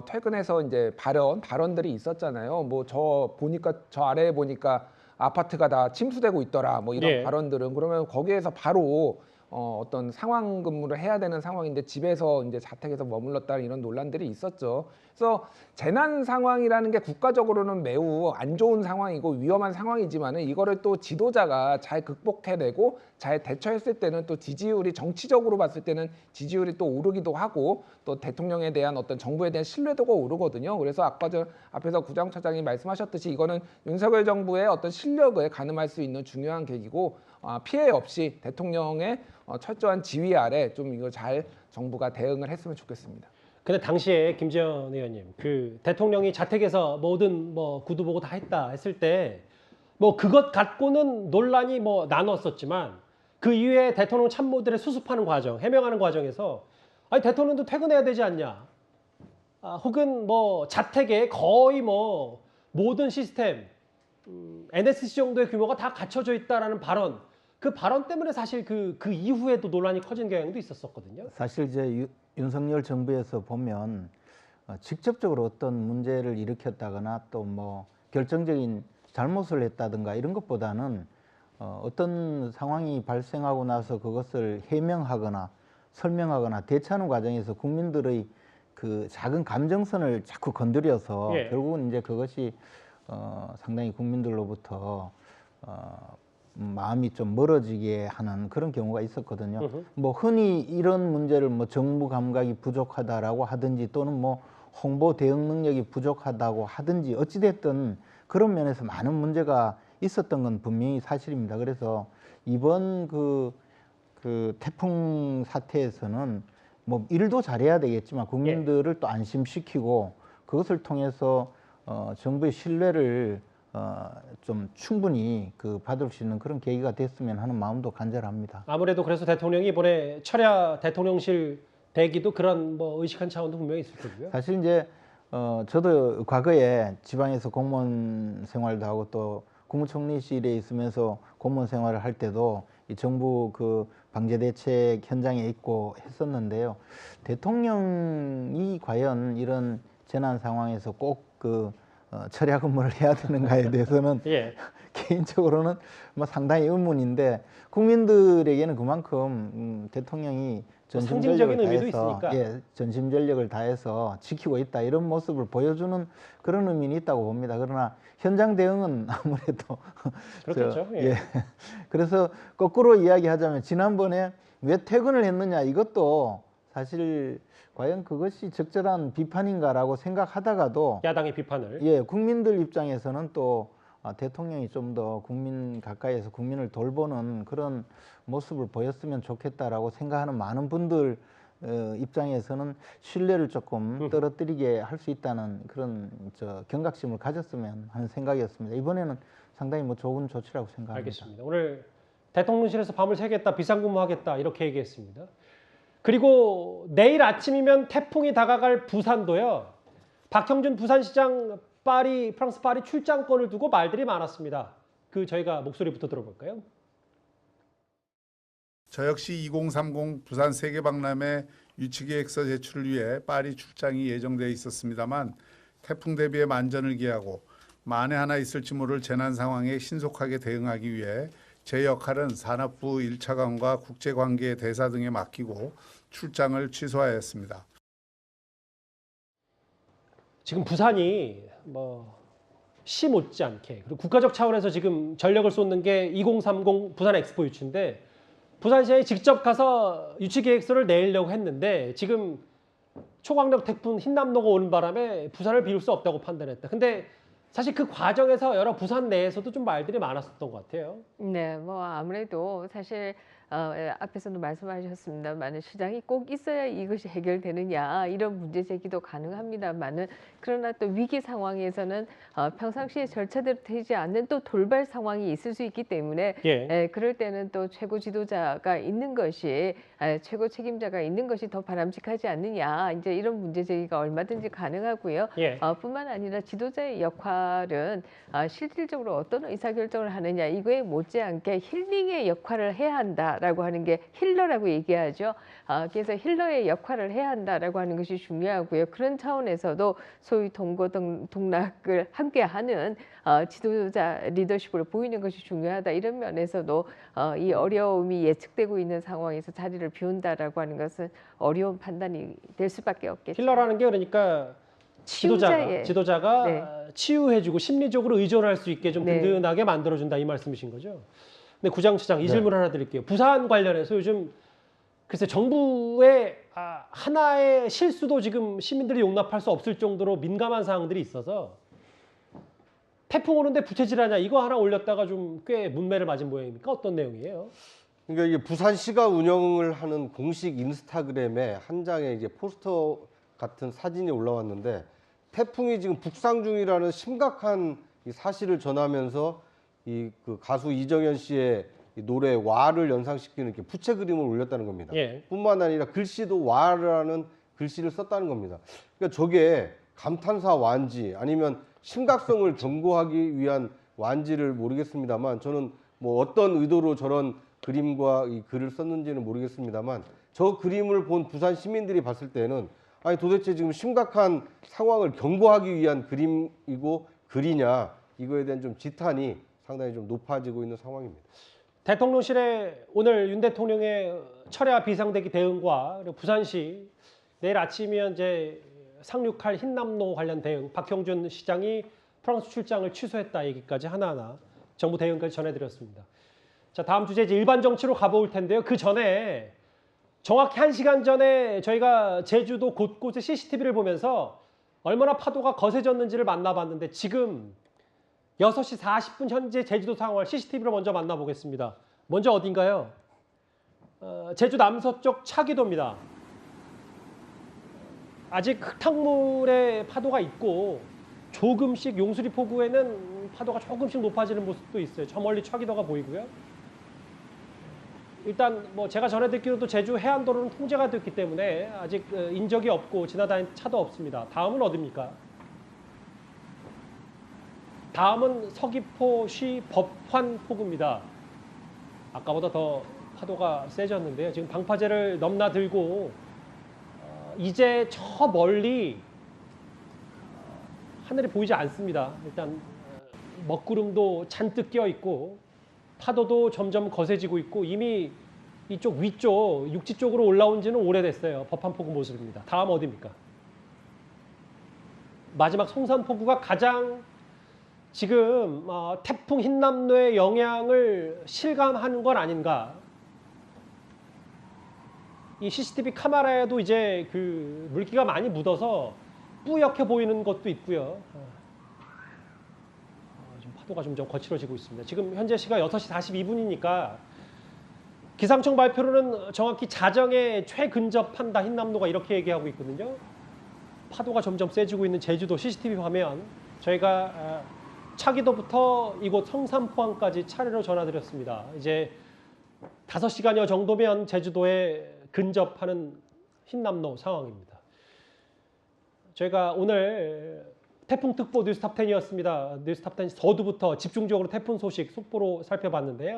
Speaker 5: 퇴근해서 이제 발언들이 있었잖아요. 뭐 저 보니까 저 아래에 보니까 아파트가 다 침수되고 있더라, 뭐 이런
Speaker 1: 예.
Speaker 5: 발언들은 그러면 거기에서 바로 어떤 상황 근무를 해야 되는 상황인데 집에서 이제 자택에서 머물렀다는 이런 논란들이 있었죠. 그래서 재난 상황이라는 게 국가적으로는 매우 안 좋은 상황이고 위험한 상황이지만은 이거를 또 지도자가 잘 극복해내고 잘 대처했을 때는 또 지지율이 정치적으로 봤을 때는 지지율이 또 오르기도 하고 또 대통령에 대한 어떤 정부에 대한 신뢰도가 오르거든요. 그래서 아까 저 앞에서 구장처장이 말씀하셨듯이 이거는 윤석열 정부의 어떤 실력을 가늠할 수 있는 중요한 계기고 피해 없이 대통령의 철저한 지휘 아래 좀 이거 잘 정부가 대응을 했으면 좋겠습니다.
Speaker 1: 근데 당시에 김재현 의원님, 그 대통령이 자택에서 모든 뭐 구두 보고 다 했다 했을 때 뭐 그것 갖고는 논란이 뭐 나눴었지만 그 이후에 대통령 참모들의 수습하는 과정, 해명하는 과정에서 아니 대통령도 퇴근해야 되지 않냐, 혹은 뭐 자택에 거의 뭐 모든 시스템 NSC 정도의 규모가 다 갖춰져 있다라는 발언, 그 발언 때문에 사실 그 이후에도 논란이 커진 경향도 있었거든요.
Speaker 12: 사실 이제 윤석열 정부에서 보면 직접적으로 어떤 문제를 일으켰다거나 또 뭐 결정적인 잘못을 했다든가 이런 것보다는 어떤 상황이 발생하고 나서 그것을 해명하거나 설명하거나 대처하는 과정에서 국민들의 그 작은 감정선을 자꾸 건드려서
Speaker 1: 예.
Speaker 12: 결국은 이제 그것이 상당히 국민들로부터 마음이 좀 멀어지게 하는 그런 경우가 있었거든요. 뭐 흔히 이런 문제를 뭐 정부 감각이 부족하다라고 하든지 또는 뭐 홍보 대응 능력이 부족하다고 하든지 어찌됐든 그런 면에서 많은 문제가 있었던 건 분명히 사실입니다. 그래서 이번 그 태풍 사태에서는 뭐 일도 잘해야 되겠지만 국민들을 또 안심시키고 그것을 통해서 정부의 신뢰를 좀 충분히 받을 수 있는 그런 계기가 됐으면 하는 마음도 간절합니다.
Speaker 1: 아무래도 그래서 대통령이 이번에 철야 대통령실 대기도 그런 뭐 의식한 차원도 분명히 있을 거고요.
Speaker 12: 사실 이제 저도 과거에 지방에서 공무원 생활도 하고 또 국무총리실에 있으면서 공무원 생활을 할 때도 이 정부 그 방재 대책 현장에 있고 했었는데요. 대통령이 과연 이런 재난 상황에서 꼭 철야 근무를 해야 되는가에 대해서는
Speaker 1: 예.
Speaker 12: 개인적으로는 뭐 상당히 의문인데 국민들에게는 그만큼 대통령이
Speaker 1: 상징적인 의미도
Speaker 12: 다해서,
Speaker 1: 있으니까.
Speaker 12: 전심전력을 다해서 지키고 있다 이런 모습을 보여주는 그런 의미는 있다고 봅니다. 그러나 현장 대응은 아무래도
Speaker 1: 그렇겠죠. 예.
Speaker 12: 그래서 거꾸로 이야기하자면 지난번에 왜 퇴근을 했느냐 이것도 사실 과연 그것이 적절한 비판인가라고 생각하다가도
Speaker 1: 야당의 비판을
Speaker 12: 국민들 입장에서는 또 대통령이 좀 더 국민 가까이에서 국민을 돌보는 그런 모습을 보였으면 좋겠다라고 생각하는 많은 분들 입장에서는 신뢰를 조금 떨어뜨리게 할 수 있다는 그런 경각심을 가졌으면 하는 생각이었습니다. 이번에는 상당히 뭐 좋은 조치라고 생각합니다.
Speaker 1: 알겠습니다. 오늘 대통령실에서 밤을 새겠다, 비상근무하겠다 이렇게 얘기했습니다. 그리고 내일 아침이면 태풍이 다가갈 부산도요. 박형준 부산시장 프랑스 파리 출장권을 두고 말들이 많았습니다. 저희가 목소리부터 들어볼까요?
Speaker 16: 저 역시 2030 부산 세계박람회 유치계획서 제출을 위해 파리 출장이 예정되어 있었습니다만 태풍 대비에 만전을 기하고 만에 하나 있을지 모를 재난 상황에 신속하게 대응하기 위해 제 역할은 산업부 1차관과 국제관계 대사 등에 맡기고 출장을 취소하였습니다.
Speaker 1: 지금 부산이 시 못지않게 그리고 국가적 차원에서 지금 전력을 쏟는 게 2030 부산 엑스포 유치인데 부산시장이 직접 가서 유치 계획서를 내려고 했는데 지금 초강력 태풍 흰남노가 오는 바람에 부산을 비울 수 없다고 판단했다. 근데 사실 그 과정에서 여러 부산 내에서도 좀 말들이 많았었던 것 같아요.
Speaker 11: 네, 뭐 아무래도 사실 앞에서도 말씀하셨습니다만 시장이 꼭 있어야 이것이 해결되느냐 이런 문제 제기도 가능합니다만은 그러나 또 위기 상황에서는 평상시에 절차대로 되지 않는 또 돌발 상황이 있을 수 있기 때문에 그럴 때는 또 최고 지도자가 있는 것이 최고 책임자가 있는 것이 더 바람직하지 않느냐 이제 이런 문제 제기가 얼마든지 가능하고요. 뿐만 아니라 지도자의 역할은 실질적으로 어떤 의사결정을 하느냐 이거에 못지않게 힐링의 역할을 해야 한다라고 하는 게 힐러라고 얘기하죠. 그래서 힐러의 역할을 해야 한다라고 하는 것이 중요하고요. 그런 차원에서도 소위 동고동락을 함께하는 지도자 리더십을 보이는 것이 중요하다. 이런 면에서도 이 어려움이 예측되고 있는 상황에서 자리를 비운다라고 하는 것은 어려운 판단이 될 수밖에 없겠죠.
Speaker 1: 힐러라는 게 그러니까 지도자가 치유해주고 심리적으로 의존할 수 있게 좀 든든하게 만들어준다 이 말씀이신 거죠. 근데 구장시장 이 질문 하나 드릴게요. 부산 관련해서 요즘 글쎄 정부의 하나의 실수도 지금 시민들이 용납할 수 없을 정도로 민감한 사항들이 있어서 태풍 오는데 부채질하냐 이거 하나 올렸다가 좀 꽤 문매를 맞은 모양입니까? 어떤 내용이에요?
Speaker 4: 그러니까 이게 부산시가 운영을 하는 공식 인스타그램에 한 장의 이제 포스터 같은 사진이 올라왔는데 태풍이 지금 북상 중이라는 심각한 이 사실을 전하면서 그 가수 이정현 씨의 이 노래 와를 연상시키는 이렇게 부채 그림을 올렸다는 겁니다. 뿐만 아니라 글씨도 와라는 글씨를 썼다는 겁니다. 그러니까 저게 감탄사 완지 아니면 심각성을 경고하기 위한 완지를 모르겠습니다만 저는 뭐 어떤 의도로 저런 그림과 이 글을 썼는지는 모르겠습니다만 저 그림을 본 부산 시민들이 봤을 때는 아니 도대체 지금 심각한 상황을 경고하기 위한 그림이고 글이냐 이거에 대한 좀 지탄이 상당히 좀 높아지고 있는 상황입니다.
Speaker 1: 대통령실에 오늘 윤 대통령의 철야 비상대기 대응과 그리고 부산시 내일 아침이면 이제 상륙할 흰남노 관련 대응 박형준 시장이 프랑스 출장을 취소했다 얘기까지 하나하나 정부 대응까지 전해드렸습니다. 자, 다음 주제 이제 일반 정치로 가볼 텐데요. 그 전에 정확히 1시간 전에 저희가 제주도 곳곳에 CCTV를 보면서 얼마나 파도가 거세졌는지를 만나봤는데 지금 6시 40분 현재 제주도 상황을 CCTV로 먼저 만나보겠습니다. 먼저 어딘가요? 제주 남서쪽 차기도입니다. 아직 흙탕물의 파도가 있고 조금씩 용수리 포구에는 파도가 조금씩 높아지는 모습도 있어요. 저 멀리 차기도가 보이고요. 일단 뭐 제가 전해 듣기로도 제주 해안도로는 통제가 됐기 때문에 아직 인적이 없고 지나다니는 차도 없습니다. 다음은 어디입니까? 다음은 서귀포시 법환포구입니다. 아까보다 더 파도가 세졌는데요. 지금 방파제를 넘나들고 이제 저 멀리 하늘이 보이지 않습니다. 일단 먹구름도 잔뜩 끼어 있고 파도도 점점 거세지고 있고 이미 이쪽 위쪽 육지 쪽으로 올라온 지는 오래됐어요. 법한포구 모습입니다. 다음 어디입니까? 마지막 송산포구가 가장 지금 태풍 흰남노의 영향을 실감하는 건 아닌가. 이 CCTV 카메라에도 이제 그 물기가 많이 묻어서 뿌옇게 보이는 것도 있고요. 좀 파도가 좀 거칠어지고 있습니다. 지금 현재 시각 6시 42분이니까 기상청 발표로는 정확히 자정에 최근접한다 흰남노가 이렇게 얘기하고 있거든요. 파도가 점점 세지고 있는 제주도 CCTV 화면 저희가 차기도부터 이곳 성산포항까지 차례로 전화드렸습니다. 이제 5시간여 정도면 제주도에 근접하는 흰남노 상황입니다. 저희가 오늘 태풍특보 뉴스탑10이었습니다. 뉴스탑10 서두부터 집중적으로 태풍 소식 속보로 살펴봤는데요.